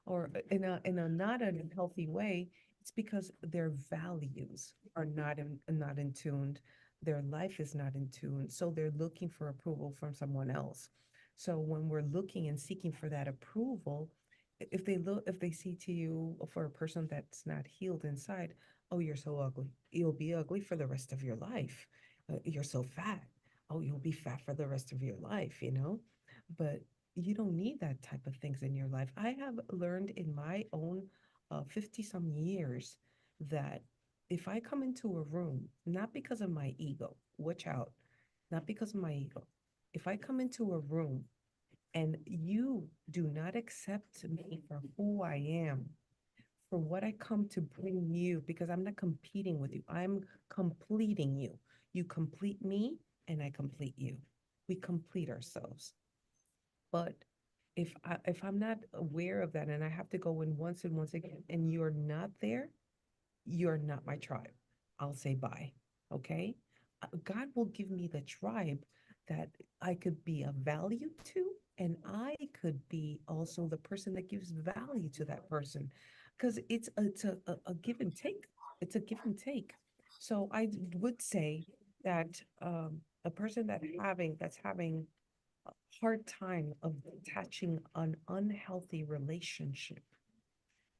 or in a not in a healthy way, it's because their values are not in tune. Their life is not in tune, so they're looking for approval from someone else. So when we're looking and seeking for that approval, if they see to you, for a person that's not healed inside, oh, you're so ugly, you'll be ugly for the rest of your life. You're so fat, oh, you'll be fat for the rest of your life, but you don't need that type of things in your life. I have learned in my own 50 some years that if I come into a room, not because of my ego, watch out, not because of my ego, if I come into a room and you do not accept me for who I am, for what I come to bring you, because I'm not competing with you, I'm completing you. You complete me, and I complete you. We complete ourselves. But if I'm not aware of that, and I have to go in once and once again, and you're not there, you're not my tribe. I'll say bye. Okay? God will give me the tribe that I could be of value to, and I could be also the person that gives value to that person. Because it's a give and take. It's a give and take. So I would say that a person that's having a hard time of detaching an unhealthy relationship,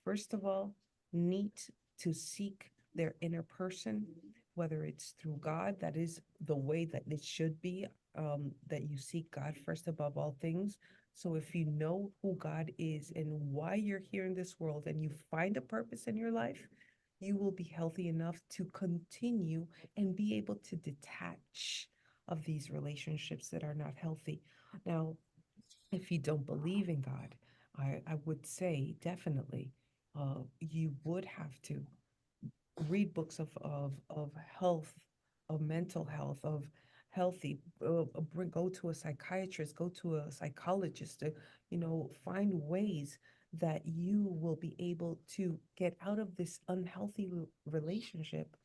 first of all, need to seek their inner person, whether it's through God, that is the way that it should be, that you seek God first above all things. So if you know who God is and why you're here in this world, and you find a purpose in your life, you will be healthy enough to continue and be able to detach of these relationships that are not healthy. Now, if you don't believe in God, I would say definitely you would have to read books of health, of mental health, of healthy, go to a psychiatrist, go to a psychologist to, find ways that you will be able to get out of this unhealthy relationship,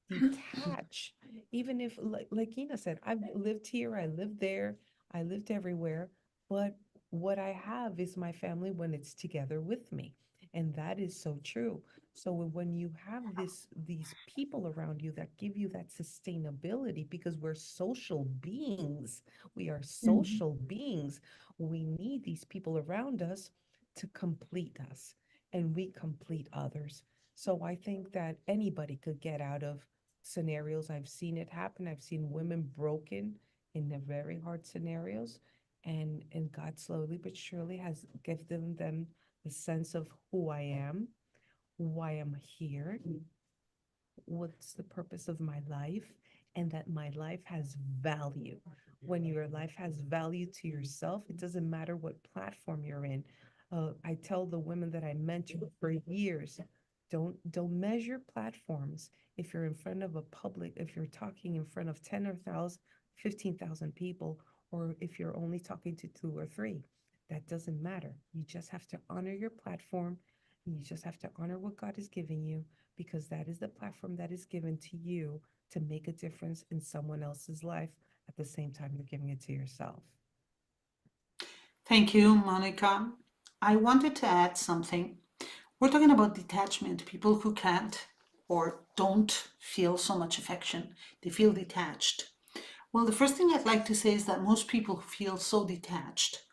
detach. Even if, like Ina said, I've lived here, I lived there, I lived everywhere, but what I have is my family when it's together with me. And that is so true. So when you have these people around you that give you that sustainability, because we're social beings, we are Mhm. social beings, we need these people around us to complete us, and we complete others. So I think that anybody could get out of scenarios. I've seen it happen. I've seen women broken in the very hard scenarios, and God slowly but surely has given them the sense of who I am, why I'm here, what's the purpose of my life, and that my life has value. When your life has value to yourself, it doesn't matter what platform you're in. I tell the women that I mentor for years, don't measure platforms. If you're in front of a public, if you're talking in front of 10 or 1,000, 15,000 people, or if you're only talking to two or three, that doesn't matter. You just have to honor your platform. You just have to honor what God is giving you, because that is the platform that is given to you to make a difference in someone else's life at the same time you're giving it to yourself. Thank you, Monica. I wanted to add something. We're talking about detachment, people who can't or don't feel so much affection. They feel detached. Well, the first thing I'd like to say is that most people who feel so detached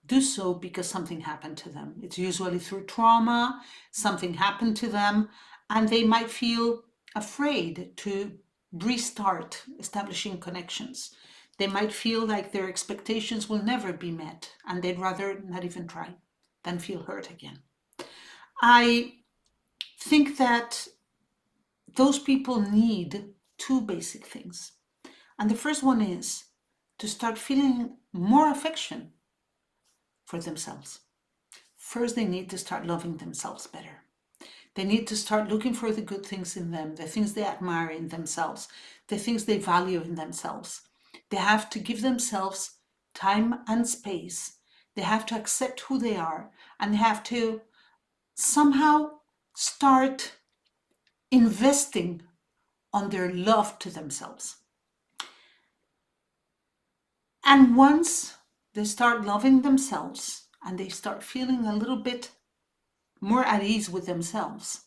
do so because something happened to them. It's usually through trauma, something happened to them, and they might feel afraid to restart establishing connections. They might feel like their expectations will never be met, and they'd rather not even try than feel hurt again. I think that those people need two basic things. And the first one is to start feeling more affection for themselves. First, they need to start loving themselves better. They need to start looking for the good things in them, the things they admire in themselves, the things they value in themselves. They have to give themselves time and space. They have to accept who they are, and they have to somehow start investing on their love to themselves. And once they start loving themselves and they start feeling a little bit more at ease with themselves,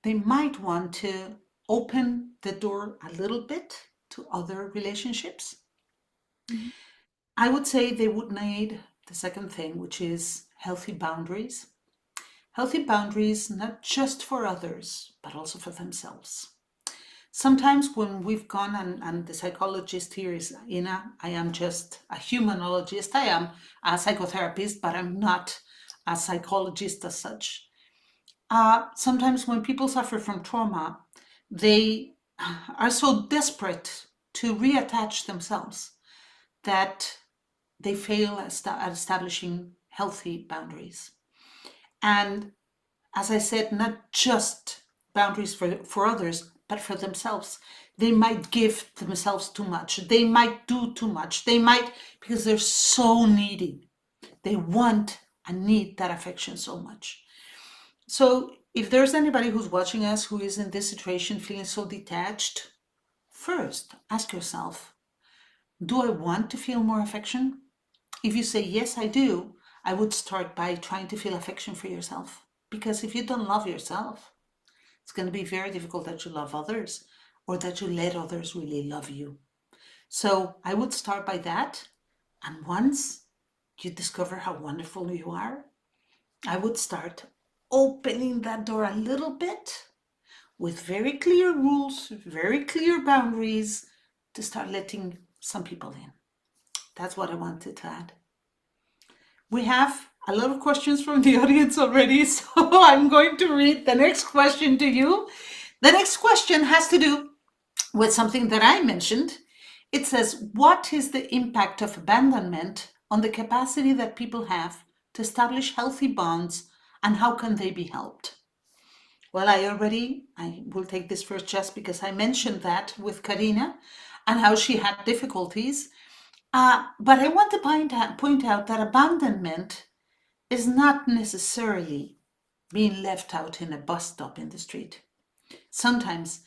they might want to open the door a little bit to other relationships. Mhm. I would say they would need the second thing, which is healthy boundaries. Healthy boundaries, not just for others, but also for themselves. Sometimes when we've gone, and the psychologist here is Ina, I am just a humanologist. I am a psychotherapist, but I'm not a psychologist as such. Sometimes when people suffer from trauma, they are so desperate to reattach themselves that they fail at establishing healthy boundaries. And as I said, not just boundaries for others, but for themselves. They might give themselves too much. They might do too much. They might, because they're so needy. They want and need that affection so much. So if there's anybody who's watching us who is in this situation feeling so detached, first ask yourself, do I want to feel more affection? If you say, yes, I do, I would start by trying to feel affection for yourself. Because if you don't love yourself, it's going to be very difficult that you love others or that you let others really love you. So I would start by that. And once you discover how wonderful you are, I would start opening that door a little bit with very clear rules, very clear boundaries to start letting some people in. That's what I wanted to add. We have a lot of questions from the audience already, so I'm going to read the next question to you. The next question has to do with something that I mentioned. It says, what is the impact of abandonment on the capacity that people have to establish healthy bonds, and how can they be helped? Well, I will take this first just because I mentioned that with Karina and how she had difficulties. But I want to point out that abandonment is not necessarily being left out in a bus stop in the street. Sometimes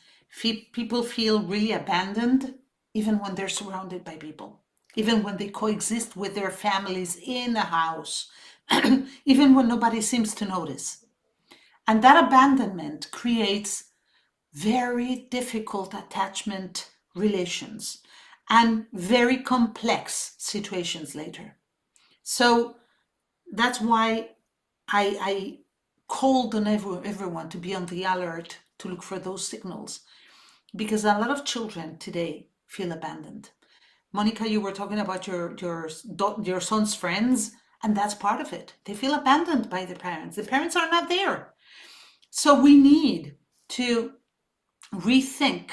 people feel really abandoned even when they're surrounded by people, even when they coexist with their families in a house, even when nobody seems to notice. And that abandonment creates very difficult attachment relations and very complex situations later. So that's why I called on everyone to be on the alert to look for those signals, because a lot of children today feel abandoned. Monica, you were talking about your son's friends, and that's part of it. They feel abandoned by their parents. The parents are not there. So we need to rethink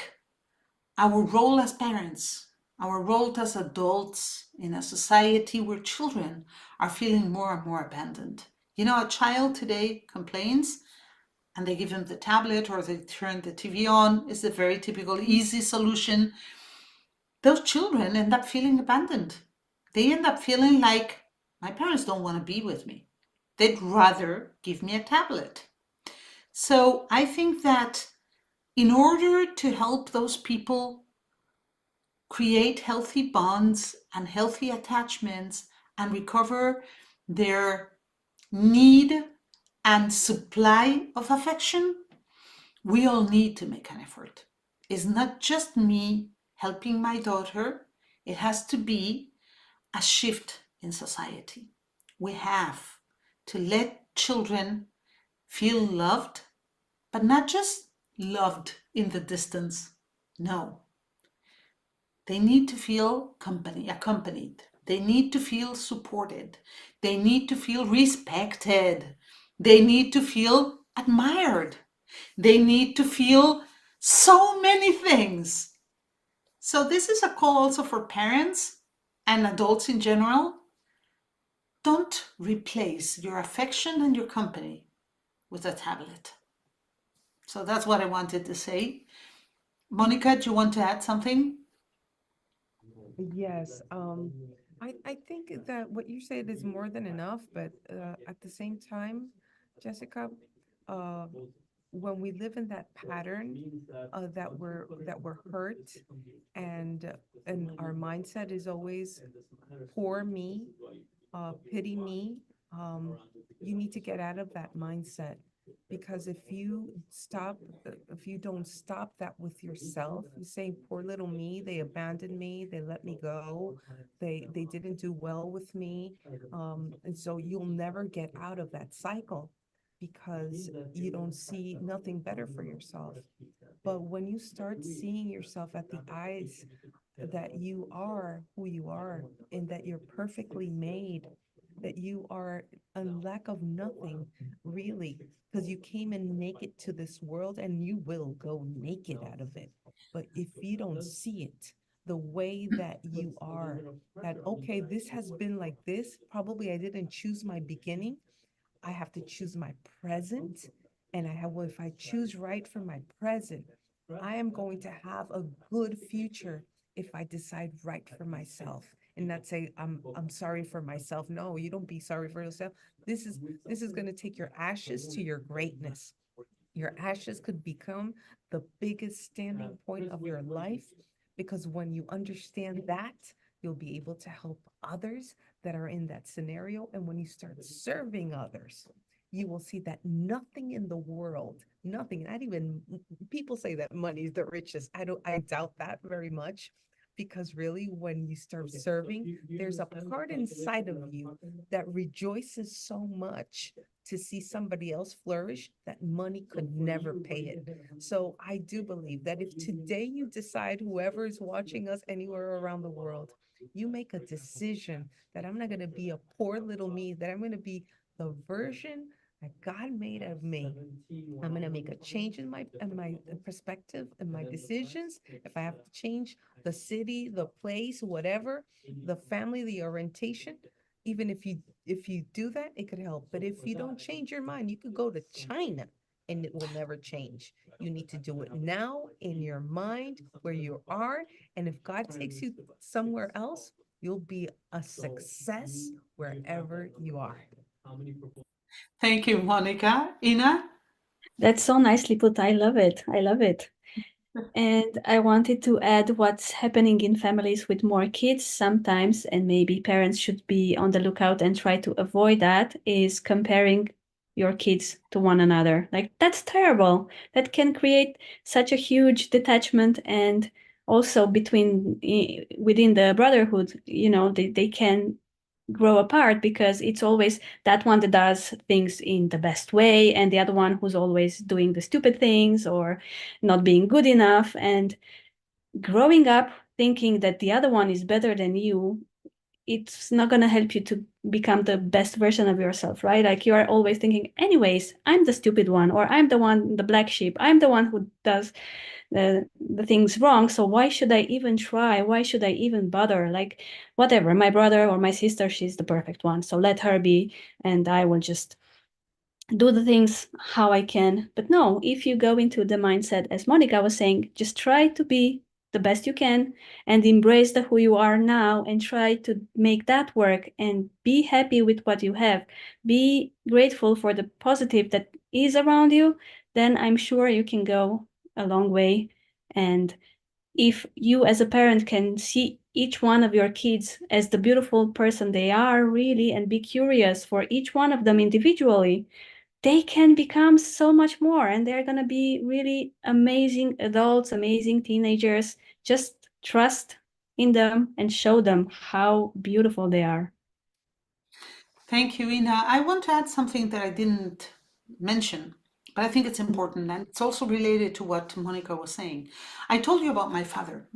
our role as parents, our role as adults in a society where children are feeling more and more abandoned. You know, a child today complains and they give him the tablet or they turn the TV on. It's a very typical easy solution. Those children end up feeling abandoned. They end up feeling like, my parents don't want to be with me. They'd rather give me a tablet. So I think that in order to help those people create healthy bonds and healthy attachments and recover their need and supply of affection, we all need to make an effort. It's not just me helping my daughter, it has to be a shift in society. We have to let children feel loved, but not just loved in the distance. No. They need to feel accompanied. They need to feel supported. They need to feel respected. They need to feel admired. They need to feel So many things. So this is a call also for parents and adults in general. Don't replace your affection and your company with a tablet. So that's what I wanted to say. Monica, do you want to add something? Yes, I think that what you said is more than enough, but at the same time, Jessica, uh, when we live in that pattern that we're hurt, and our mindset is always poor me, pity me, you need to get out of that mindset. Because if you don't stop that with yourself, you say, poor little me, they abandoned me, they let me go, they didn't do well with me. And so you'll never get out of that cycle because you don't see nothing better for yourself. But when you start seeing yourself at the eyes that you are who you are and that you're perfectly made, that you are a lack of nothing, really, because you came in naked to this world and you will go naked out of it. But if you don't see it the way that you are, that, okay, this has been like this, probably I didn't choose my beginning, I have to choose my present. And if I choose right for my present, I am going to have a good future if I decide right for myself and not say, I'm sorry for myself. No, you don't be sorry for yourself. This is going to take your ashes to your greatness. Your ashes could become the biggest standing point of your life, because when you understand that, you'll be able to help others that are in that scenario. And when you start serving others, you will see that nothing in the world, nothing, not even people say that money is the richest. I doubt that very much, because really, when you start serving, there's a part inside of you that rejoices so much to see somebody else flourish that money could never pay it. So I do believe that if today you decide, whoever is watching us anywhere around the world, you make a decision that I'm not going to be a poor little me, that I'm going to be the version that God made of me. I'm going to make a change in my perspective and my decisions. If I have to change the city, the place, whatever, the family, the orientation, even if you do that, it could help. But if you don't change your mind, you could go to China and it will never change. You need to do it now in your mind where you are. And if God takes you somewhere else, you'll be a success wherever you are. Thank you, Monica. Ina? That's so nicely put. I love it. I love it. And I wanted to add what's happening in families with more kids sometimes, and maybe parents should be on the lookout and try to avoid that, is comparing your kids to one another. Like, that's terrible. That can create such a huge detachment, and also within the brotherhood, they can grow apart, because it's always that one that does things in the best way and the other one who's always doing the stupid things or not being good enough. And growing up thinking that the other one is better than you, it's not going to help you to become the best version of yourself, right? Like, you are always thinking, anyways, I'm the stupid one, or I'm the one, the black sheep, I'm the one who does the things wrong. So why should I even try? Why should I even bother? Like, whatever, my brother or my sister, she's the perfect one, so let her be, and I will just do the things how I can. But no, if you go into the mindset, as Monica was saying, just try to be the best you can and embrace who you are now and try to make that work and be happy with what you have. Be grateful for the positive that is around you. Then I'm sure you can go a long way. And if you as a parent can see each one of your kids as the beautiful person they are really, and be curious for each one of them individually, they can become so much more, and they're going to be really amazing adults, amazing teenagers. Just trust in them and show them how beautiful they are. Thank you, Ina. I want to add something that I didn't mention, but I think it's important, and it's also related to what Monica was saying. I told you about my father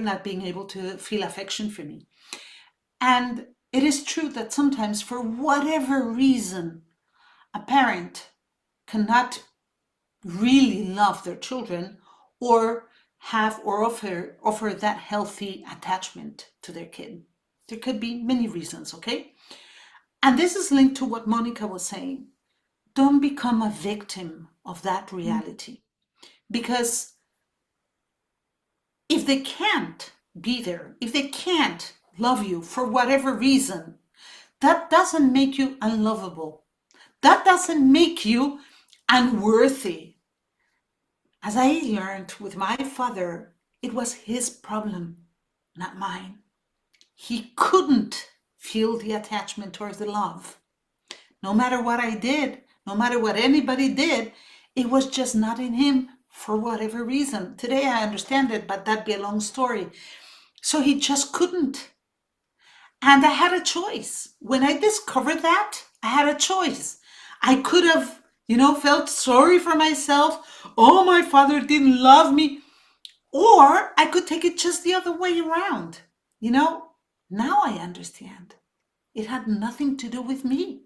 not being able to feel affection for me. And it is true that sometimes, for whatever reason, a parent cannot really love their children, or have or offer that healthy attachment to their kid. There could be many reasons, okay? And this is linked to what Monica was saying. Don't become a victim of that reality. Because if they can't be there, if they can't love you for whatever reason, that doesn't make you unlovable. That doesn't make you unworthy. As I learned with my father, it was his problem, not mine. He couldn't feel the attachment or the love. No matter what I did, no matter what anybody did, it was just not in him for whatever reason. Today I understand it, but that'd be a long story. So he just couldn't. And I had a choice. When I discovered that, I had a choice. I could have, felt sorry for myself. Oh, my father didn't love me. Or I could take it just the other way around. Now I understand. It had nothing to do with me.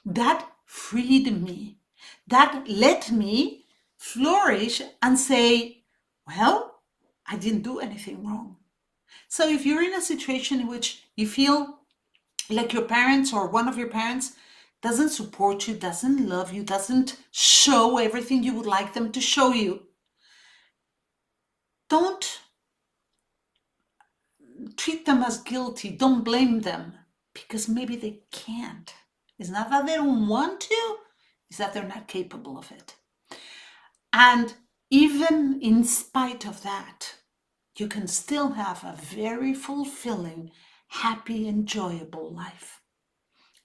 That freed me. That let me flourish and say, well, I didn't do anything wrong. So if you're in a situation in which you feel like your parents or one of your parents doesn't support you, doesn't love you, doesn't show everything you would like them to show you, don't treat them as guilty. Don't blame them, because maybe they can't. It's not that they don't want to, it's that they're not capable of it. And even in spite of that, you can still have a very fulfilling, happy, enjoyable life.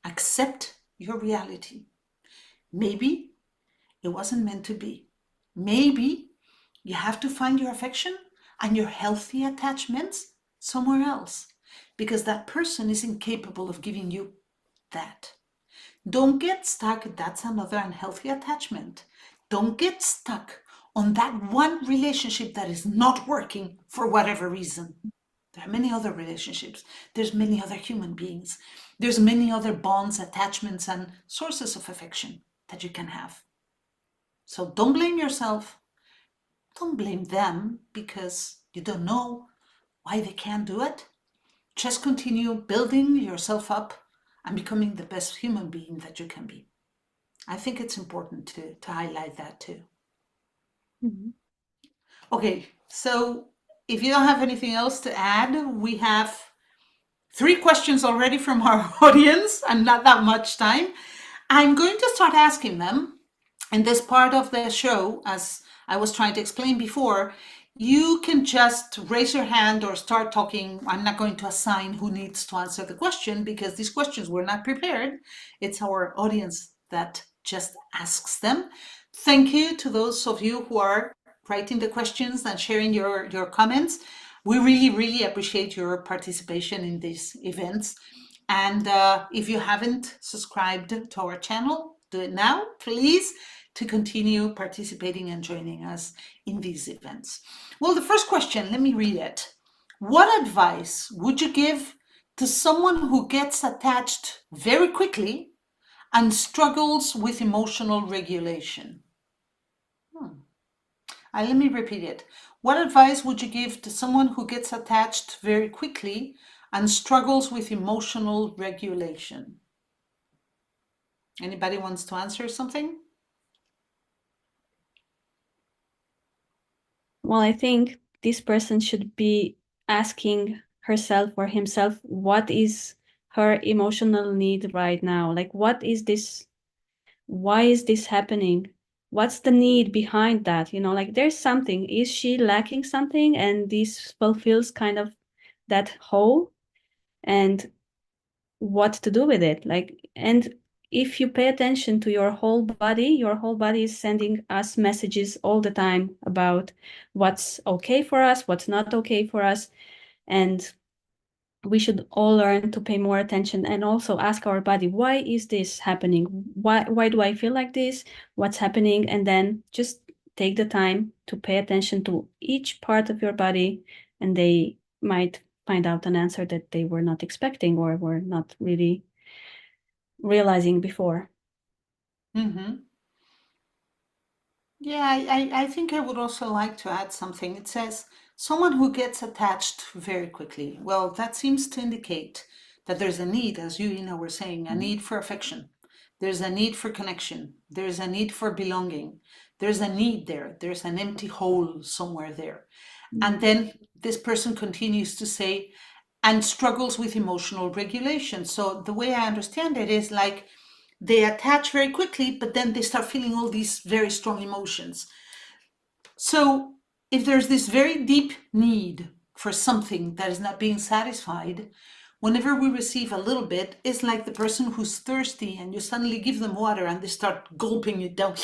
Accept your reality. Maybe it wasn't meant to be. Maybe you have to find your affection and your healthy attachments somewhere else, because that person is incapable of giving you that. Don't get stuck. That's another unhealthy attachment. Don't get stuck on that one relationship that is not working for whatever reason. There are many other relationships. There's many other human beings. There's many other bonds, attachments, and sources of affection that you can have. So don't blame yourself. Don't blame them because you don't know why they can't do it. Just continue building yourself up and becoming the best human being that you can be. I think it's important to highlight that too. Mhm. Okay, so if you don't have anything else to add, we have 3 questions already from our audience and not that much time. I'm going to start asking them in this part of the show. As I was trying to explain before, you can just raise your hand or start talking. I'm not going to assign who needs to answer the question because these questions were not prepared. It's our audience that just asks them. Thank you to those of you who are writing the questions and sharing your comments. We really, really appreciate your participation in these events. And if you haven't subscribed to our channel, do it now, please, to continue participating and joining us in these events. Well, the first question, let me read it. What advice would you give to someone who gets attached very quickly and struggles with emotional regulation? Let me repeat it. What advice would you give to someone who gets attached very quickly and struggles with emotional regulation? Anybody wants to answer something? Well, I think this person should be asking herself or himself, what is her emotional need right now? Like, what is this? Why is this happening? What's the need behind that? Like there's something. Is she lacking something? And this fulfills kind of that hole, and what to do with it. And if you pay attention to your whole body is sending us messages all the time about what's okay for us, what's not okay for us. And we should all learn to pay more attention and also ask our body, why is this happening? Why do I feel like this? What's happening? And then just take the time to pay attention to each part of your body, and they might find out an answer that they were not expecting or were not really realizing before. Mm-hmm. Yeah, I think I would also like to add something. It says someone who gets attached very quickly. Well, that seems to indicate that there's a need, as you, Ina, were saying, a need for affection. There's a need for connection. There's a need for belonging. There's a need there. There's an empty hole somewhere there. And then this person continues to say, and struggles with emotional regulation. So the way I understand it is like they attach very quickly, but then they start feeling all these very strong emotions. So if there's this very deep need for something that is not being satisfied, whenever we receive a little bit, it's like the person who's thirsty and you suddenly give them water and they start gulping it down.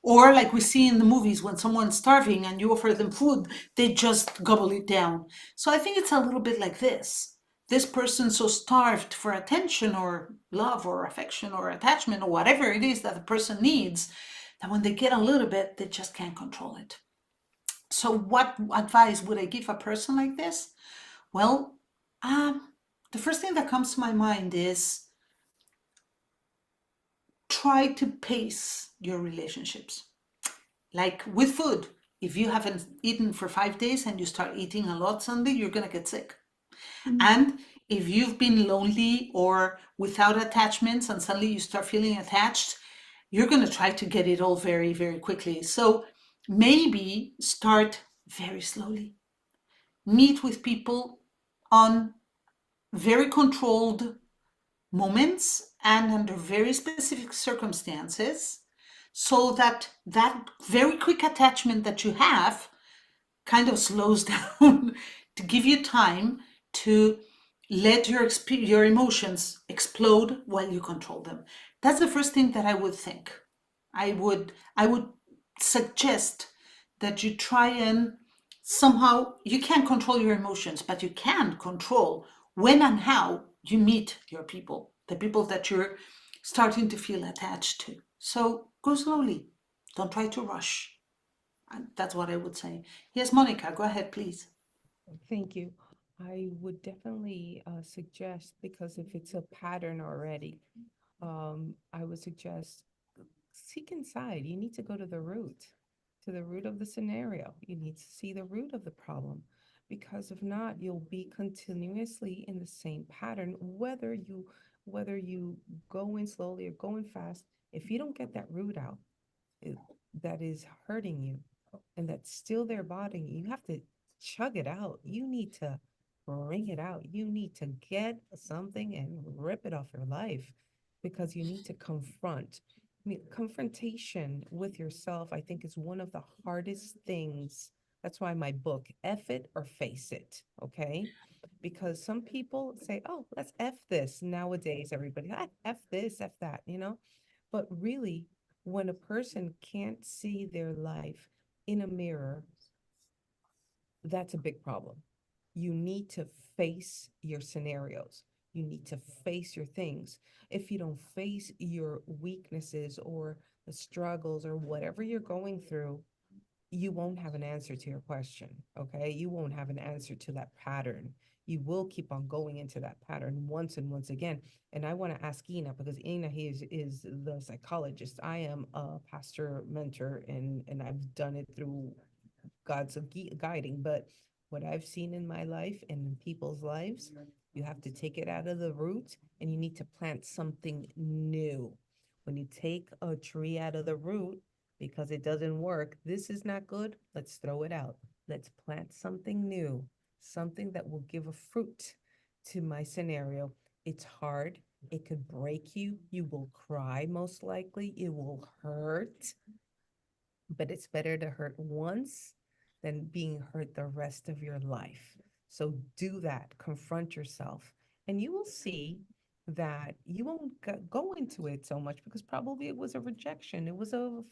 Or like we see in the movies when someone's starving and you offer them food, they just gobble it down. So I think it's a little bit like this. This person so starved for attention or love or affection or attachment or whatever it is that the person needs, that when they get a little bit, they just can't control it. So what advice would I give a person like this? Well, the first thing that comes to my mind is try to pace your relationships. Like with food, if you haven't eaten for 5 days and you start eating a lot suddenly, you're gonna get sick. And if you've been lonely or without attachments and suddenly you start feeling attached, you're gonna try to get it all very, very quickly. So maybe start very slowly. Meet with people on very controlled moments and under very specific circumstances, so that that very quick attachment that you have kind of slows down to give you time to let your emotions explode while you control them. That's the first thing that I would think. I would suggest that you try and somehow, you can't control your emotions, but you can control when and how you meet your people, the people that you're starting to feel attached to. So go slowly. Don't try to rush. And that's what I would say. Yes, Monica, go ahead, please. Thank you. I would definitely suggest, because if it's a pattern already, I would suggest seek inside. You need to go to the root of the scenario. You need to see the root of the problem, because if not, you'll be continuously in the same pattern, whether you go in slowly or going fast. If you don't get that root out, it, that is hurting you and that's still there bothering you, you have to chug it out. You need to bring it out. You need to get something and rip it off your life, because you need to confront. I mean, confrontation with yourself, I think, is one of the hardest things. That's why my book, F It or Face It, okay? Because some people say, oh, let's F this. Nowadays, everybody, F this, F that, you know? But really, when a person can't see their life in a mirror, that's a big problem. You need to face your scenarios. You need to face your things. If you don't face your weaknesses or the struggles or whatever you're going through, you won't have an answer to your question. Okay. You won't have an answer to that pattern. You will keep on going into that pattern once and once again. And I want to ask Ina, because Ina is the psychologist. I am a pastor mentor, and I've done it through God's guiding. But what I've seen in my life and in people's lives, you have to take it out of the root and you need to plant something new. When you take a tree out of the root because it doesn't work, this is not good, let's throw it out. Let's plant something new, something that will give a fruit to my scenario. It's hard. It could break you. You will cry, most likely. It will hurt, but it's better to hurt once than being hurt the rest of your life. So do that, confront yourself, and you will see that you won't go into it so much, because probably it was a rejection, it was a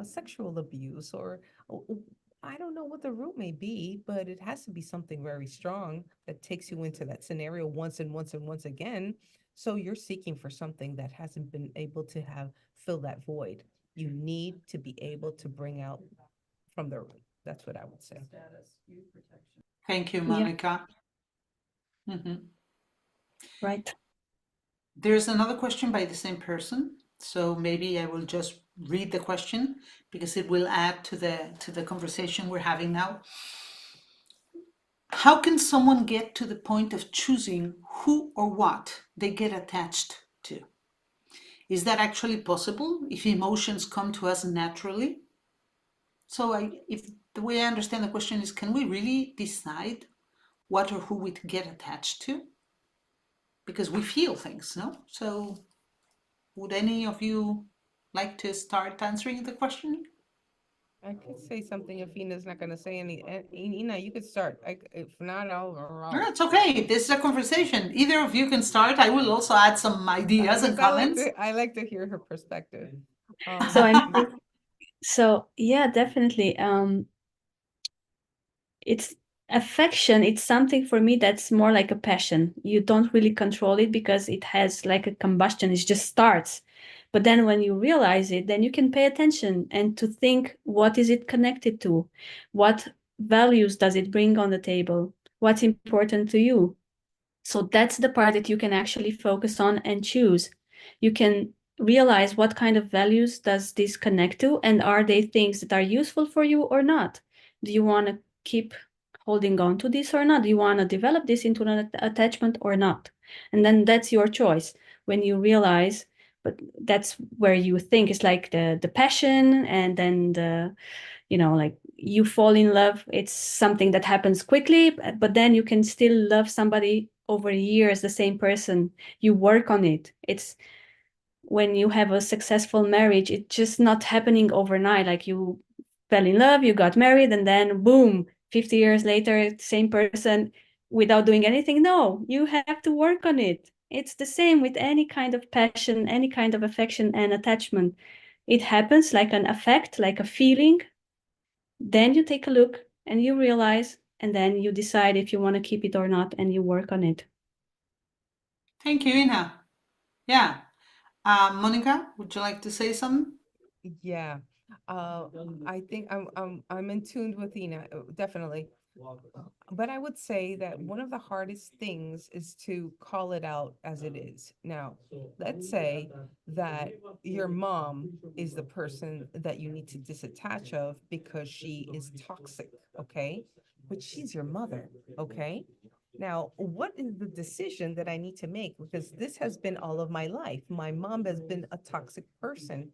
sexual abuse, or I don't know what the root may be, but it has to be something very strong that takes you into that scenario once and once and once again. So you're seeking for something that hasn't been able to have fill that void. You need to be able to bring out from the root. That's what I would say. Thank you, Yeah, Monica. Mhm. right. There's another question by the same person, so maybe I will just read the question because it will add to the conversation we're having now. How can someone get to the point of choosing who or what they get attached to? Is that actually possible if emotions come to us naturally? So if the way I understand the question is, can we really decide what or who we get attached to? Because we feel things, no? So would any of you like to start answering the question? I could say something if Ina's not gonna say any. Ina, you could start. If not, No, it's okay. This is a conversation. Either of you can start. I will also add some ideas and comments. I like to hear her perspective. So yeah, definitely. It's affection. It's something for me that's more like a passion. You don't really control it because it has like a combustion. It just starts. But then when you realize it, then you can pay attention and to think, what is it connected to? What values does it bring on the table? What's important to you? So that's the part that you can actually focus on and choose. You can realize what kind of values does this connect to, and are they things that are useful for you or not? Do you want to keep holding on to this or not? Do you want to develop this into an attachment or not? And then that's your choice. When you realize, but that's where you think it's like the passion, and then the, like you fall in love. It's something that happens quickly, but then you can still love somebody over years, the same person. You work on it. It's when you have a successful marriage, it's just not happening overnight. Like you fell in love, you got married, and then boom, 50 years later, same person without doing anything. No, you have to work on it. It's the same with any kind of passion, any kind of affection and attachment. It happens like an affect, like a feeling. Then you take a look and you realize, and then you decide if you want to keep it or not, and you work on it. Thank you, Ina. Yeah. Monica, would you like to say something? Yeah. I think I'm in tune with Ina, definitely. But I would say that one of the hardest things is to call it out as it is. Now, let's say that your mom is the person that you need to disattach of because she is toxic, okay? But she's your mother, okay? Now, what is the decision that I need to make? Because this has been all of my life. My mom has been a toxic person.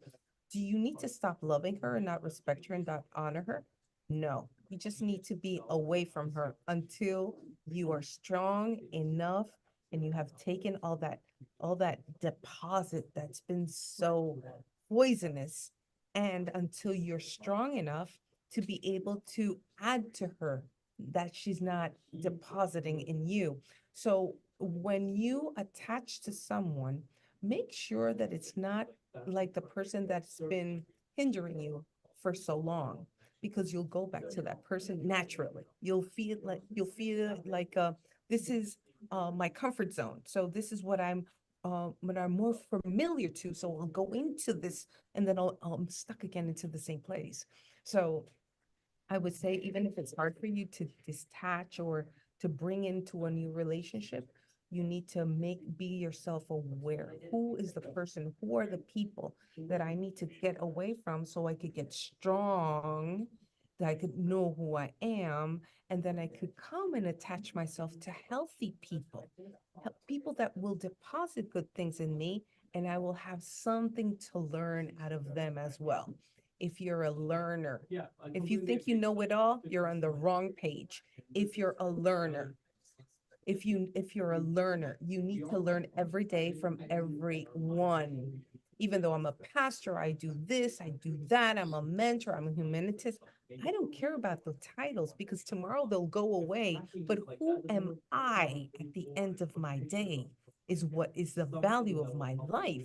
Do you need to stop loving her and not respect her and not honor her? No, you just need to be away from her until you are strong enough and you have taken all that deposit that's been so poisonous, and until you're strong enough to be able to add to her that she's not depositing in you. So when you attach to someone, make sure that it's not like the person that's been hindering you for so long, because you'll go back to that person naturally. You'll feel like this is my comfort zone. So this is what I'm more familiar to. So I'll go into this and then I'm stuck again into the same place. So I would say, even if it's hard for you to detach or to bring into a new relationship, you need to be yourself aware. Who is the person? Who are the people that I need to get away from so I could get strong, that I could know who I am, and then I could come and attach myself to healthy people, people that will deposit good things in me, and I will have something to learn out of them as well. If you're a learner, if you think you know it all, you're on the wrong page. If you're a learner, if you're a learner, you need to learn every day from everyone. Even though I'm a pastor, I do this, I do that, I'm a mentor, I'm a humanitist. I don't care about the titles because tomorrow they'll go away. But who am I at the end of my day is what is the value of my life.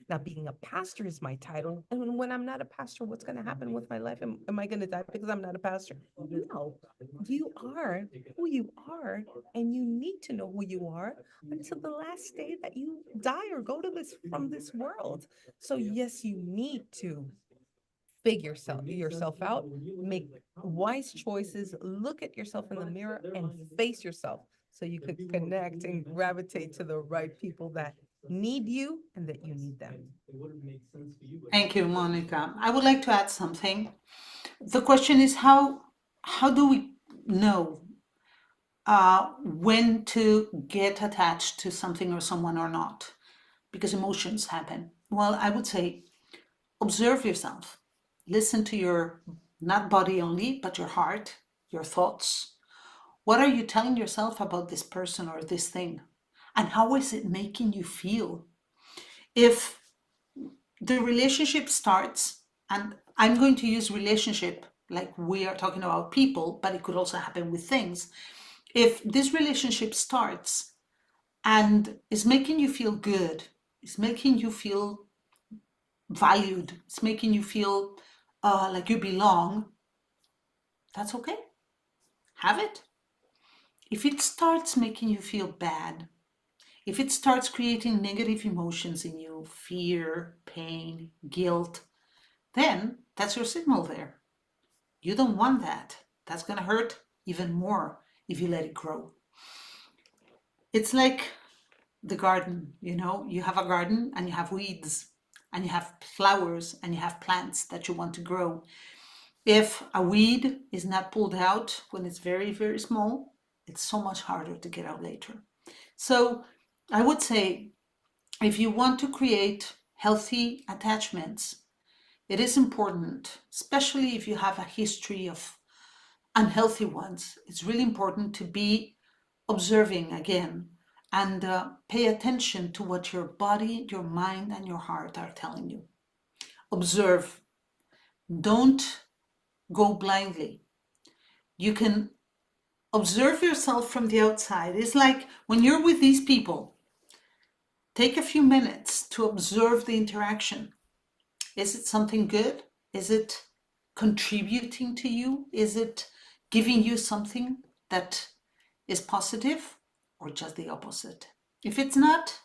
Now, being a pastor is my title. And when I'm not a pastor, what's going to happen with my life? Am I going to die because I'm not a pastor? No, you are who you are, and you need to know who you are until the last day that you die or go to this from this world. So yes, you need to figure yourself out, make wise choices, look at yourself in the mirror and face yourself. so you could connect and gravitate to the right people that need you and that you need them. Thank you, Monica. I would like to add something. The question is how do we know when to get attached to something or someone or not? Because emotions happen. Well, I would say observe yourself. Listen to your, not body only, but your heart, your thoughts. What are you telling yourself about this person or this thing? And how is it making you feel? If the relationship starts, and I'm going to use relationship like we are talking about people, but it could also happen with things. If this relationship starts and is making you feel good, it's making you feel valued, it's making you feel like you belong, that's okay. Have it. If it starts making you feel bad, if it starts creating negative emotions in you, fear, pain, guilt, then that's your signal there. You don't want that. That's going to hurt even more if you let it grow. It's like the garden, you have a garden and you have weeds and you have flowers and you have plants that you want to grow. If a weed is not pulled out when it's very, very small, it's so much harder to get out later. So I would say if you want to create healthy attachments, it is important, especially if you have a history of unhealthy ones, it's really important to be observing again and pay attention to what your body, your mind, and your heart are telling you. Observe. Don't go blindly. You can observe yourself from the outside. It's like when you're with these people, take a few minutes to observe the interaction. Is it something good? Is it contributing to you? Is it giving you something that is positive, or just the opposite? If it's not,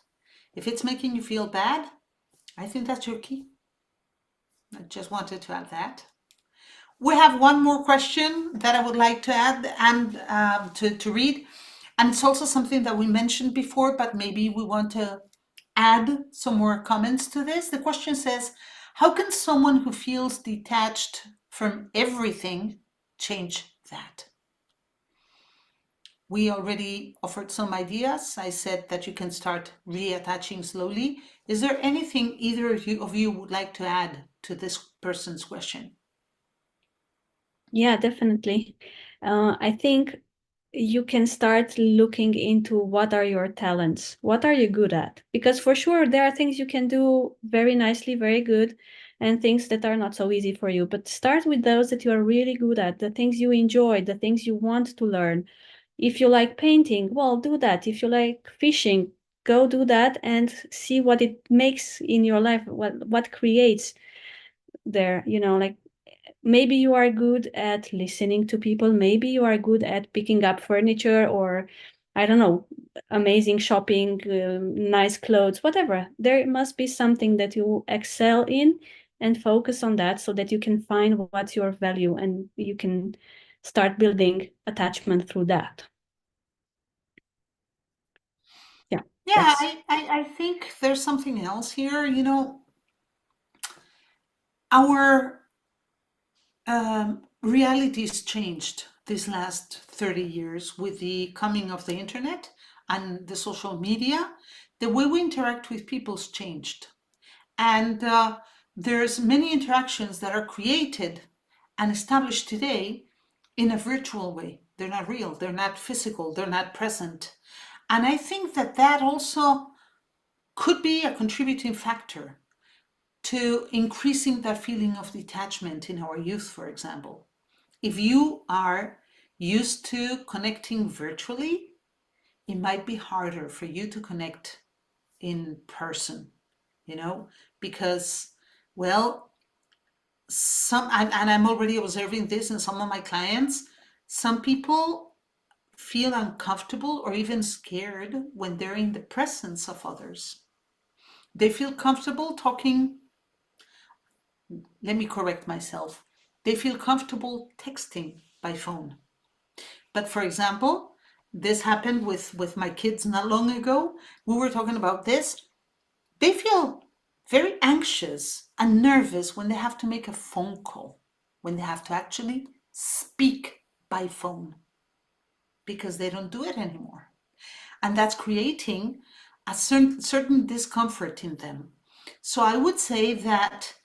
if it's making you feel bad, I think that's your key. I just wanted to add that. We have one more question that I would like to add and to read. And it's also something that we mentioned before, but maybe we want to add some more comments to this. The question says, how can someone who feels detached from everything change that? We already offered some ideas. I said that you can start reattaching slowly. Is there anything either of you would like to add to this person's question? Yeah, definitely. I think you can start looking into what are your talents, what are you good at? Because for sure, there are things you can do very nicely, very good, and things that are not so easy for you. But start with those that you are really good at, the things you enjoy, the things you want to learn. If you like painting, well, do that. If you like fishing, go do that and see what it makes in your life, what creates there, like maybe you are good at listening to people, maybe you are good at picking up furniture, or I don't know, amazing shopping, nice clothes, whatever. There must be something that you excel in and focus on that so that you can find what's your value and you can start building attachment through that. Yeah, I think there's something else here. Our reality's changed these last 30 years with the coming of the internet and the social media. The way we interact with people's changed. And there's many interactions that are created and established today in a virtual way. They're not real, they're not physical, they're not present. And I think that also could be a contributing factor to increasing that feeling of detachment in our youth, for example. If you are used to connecting virtually, it might be harder for you to connect in person, because, well, and I'm already observing this in some of my clients, some people feel uncomfortable or even scared when they're in the presence of others. They feel comfortable talking. Let me correct myself. They feel comfortable texting by phone. But for example, This happened with my kids not long ago. We were talking about this. They feel very anxious and nervous when they have to make a phone call, when they have to actually speak by phone, because they don't do it anymore. And that's creating a certain discomfort in them. So I would say that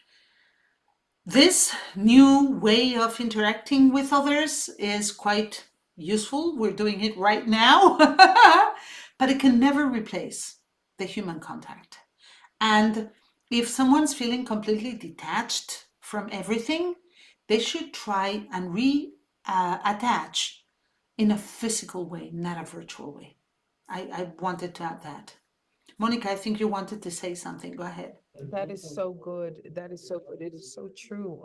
this new way of interacting with others is quite useful. We're doing it right now, but it can never replace the human contact. And if someone's feeling completely detached from everything, they should try and attach in a physical way, not a virtual way. I wanted to add that. Monica, I think you wanted to say something. Go ahead. That is so good. That is so good. It is so true.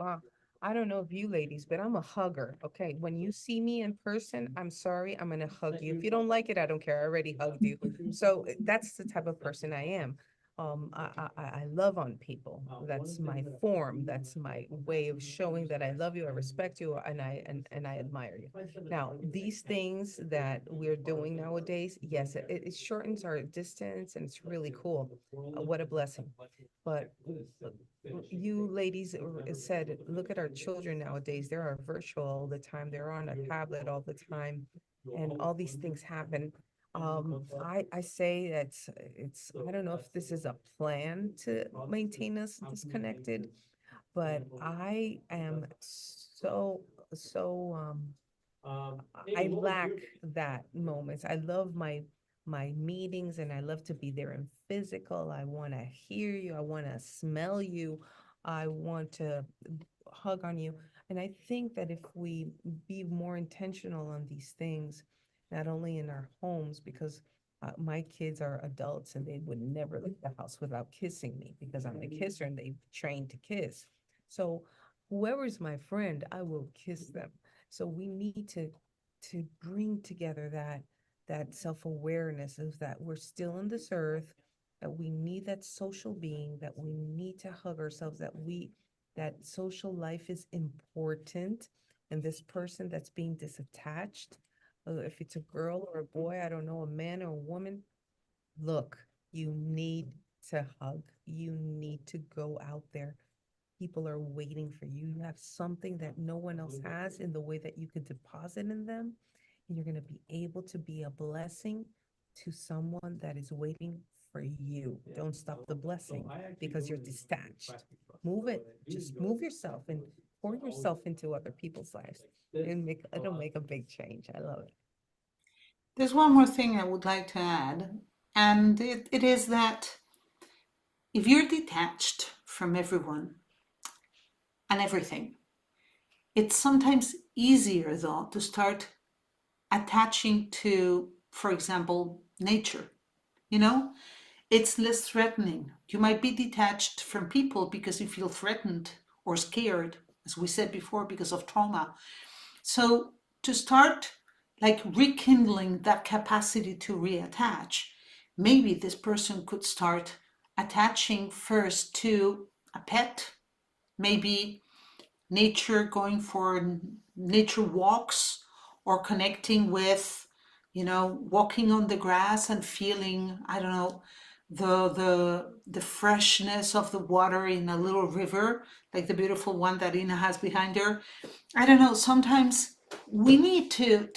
I don't know if you ladies, but I'm a hugger. Okay. When you see me in person, I'm sorry, I'm gonna hug you. If you don't like it, I don't care. I already hugged you. So that's the type of person I am. I love on people. That's my form. That's my way of showing that I love you, I respect you, and I admire you. Now, these things that we're doing nowadays, yes, it shortens our distance and it's really cool. What a blessing. But you ladies said, look at our children nowadays. They are virtual all the time. They're on a tablet all the time, and all these things happen. I say that it's I don't know if this is a plan to maintain us disconnected, but I am I lack that moments. I love my meetings and I love to be there in physical. I want to hear you. I want to smell you. I want to hug on you. And I think that if we be more intentional on these things, not only in our homes, because my kids are adults and they would never leave the house without kissing me because I'm a kisser and they trained to kiss. So whoever's my friend, I will kiss them. So we need to bring together that self-awareness of that we're still on this earth, that we need that social being, that we need to hug ourselves, that social life is important. And this person that's being disattached, if it's a girl or a boy, I don't know, a man or a woman, look, you need to hug. You need to go out there. People are waiting for you. You have something that no one else has in the way that you could deposit in them. And you're going to be able to be a blessing to someone that is waiting for you. Don't stop the blessing because you're detached. Move it. Just move yourself and pour yourself into other people's lives. And it'll make a big change. I love it. There's one more thing I would like to add, and it is that if you're detached from everyone and everything, it's sometimes easier, though, to start attaching to, for example, nature. You know, it's less threatening. You might be detached from people because you feel threatened or scared, as we said before, because of trauma. So to start like rekindling that capacity to reattach, maybe this person could start attaching first to a pet, maybe nature, going for nature walks, or connecting with, walking on the grass and feeling, I don't know, the freshness of the water in a little river, like the beautiful one that Ina has behind her. I don't know, sometimes we need to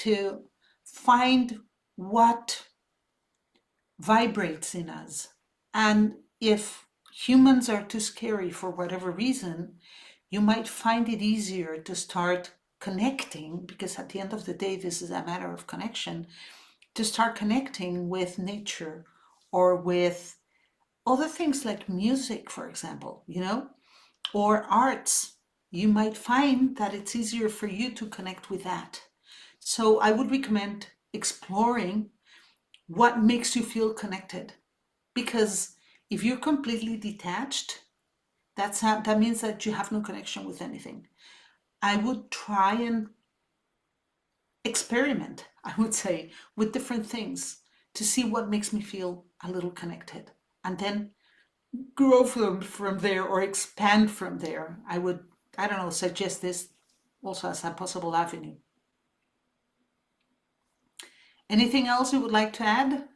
find what vibrates in us. And if humans are too scary for whatever reason, you might find it easier to start connecting, because at the end of the day, this is a matter of connection, to start connecting with nature or with other things like music, for example, or arts. You might find that it's easier for you to connect with that. So I would recommend exploring what makes you feel connected, because if you're completely detached, that means that you have no connection with anything. I would try and experiment, I would say, with different things to see what makes me feel a little connected, and then grow from there or expand from there. I would, I don't know, suggest this also as a possible avenue. Anything else you would like to add?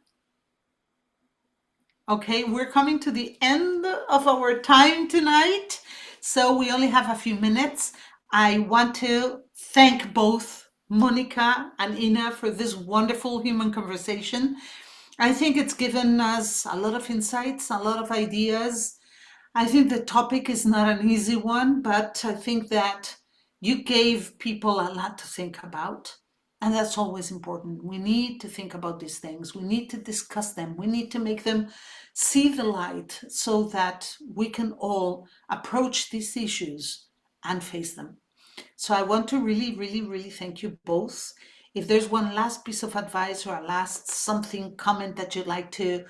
Okay, we're coming to the end of our time tonight, so we only have a few minutes. I want to thank both Monica and Ina for this wonderful human conversation. I think it's given us a lot of insights, a lot of ideas. I think the topic is not an easy one, but I think that you gave people a lot to think about. And that's always important. We need to think about these things. We need to discuss them. We need to make them see the light so that we can all approach these issues and face them. So I want to really, really, really thank you both. If there's one last piece of advice or a last something comment that you'd like to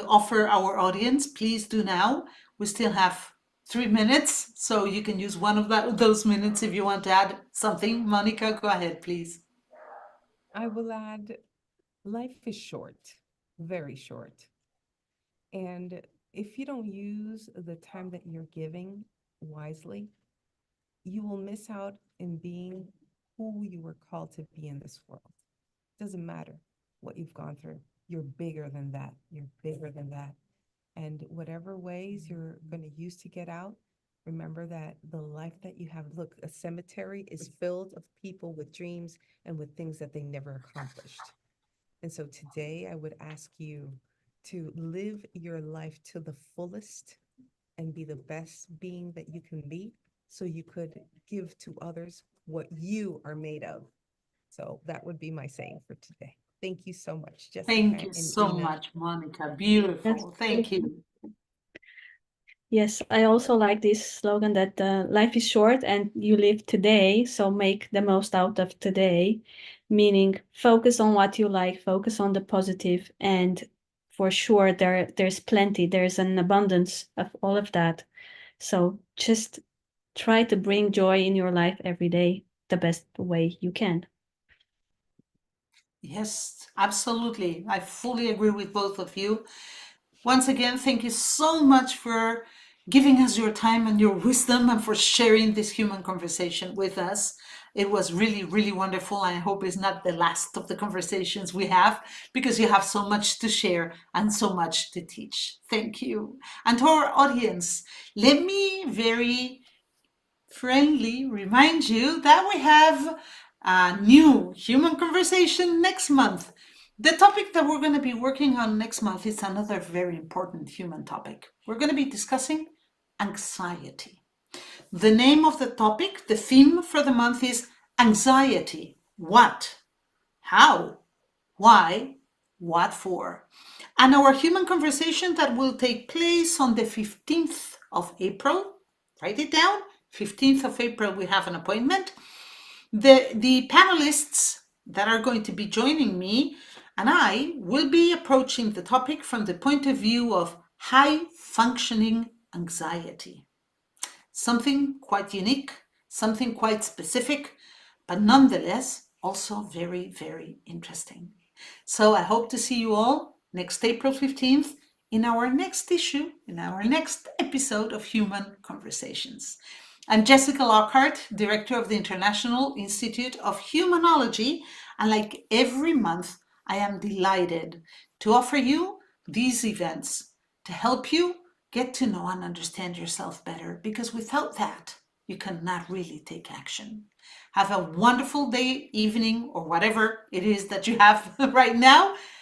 offer our audience, please do now. We still have 3 minutes, so you can use one of those minutes if you want to add something. Monica, go ahead, please. I will add, life is short, very short. And if you don't use the time that you're giving wisely, you will miss out in being who you were called to be in this world. Doesn't matter what you've gone through. You're bigger than that. You're bigger than that. And whatever ways you're going to use to get out, remember that the life that you have, look, a cemetery is filled of people with dreams and with things that they never accomplished. And so today I would ask you to live your life to the fullest and be the best being that you can be, so you could give to others what you are made of. So that would be my saying for today. Thank you so much, Jessica. Thank you and so Ina. much, Monica. Beautiful. Yes, Thank you. Yes, I also like this slogan that life is short and you live today, so make the most out of today, meaning focus on what you like, focus on the positive, and for sure there's plenty, there's an abundance of all of that. So just try to bring joy in your life every day the best way you can. Yes, absolutely. I fully agree with both of you. Once again, thank you so much for giving us your time and your wisdom and for sharing this human conversation with us. It was really, really wonderful. I hope it's not the last of the conversations we have, because you have so much to share and so much to teach. Thank you. And to our audience, let me very friendly remind you that we have a new human conversation next month. The topic that we're going to be working on next month is another very important human topic. We're going to be discussing anxiety. The name of the topic, the theme for the month is anxiety. What? How? Why? What for? And our human conversation that will take place on the 15th of April, write it down, 15th of April, we have an appointment. The panelists that are going to be joining me and I will be approaching the topic from the point of view of high functioning anxiety. Something quite unique, something quite specific, but nonetheless also very, very interesting. So I hope to see you all next April 15th in our next issue, in our next episode of Human Conversations. I'm Jessica Lockhart, Director of the International Institute of Humanology, and like every month, I am delighted to offer you these events to help you get to know and understand yourself better, because without that, you cannot really take action. Have a wonderful day, evening, or whatever it is that you have right now.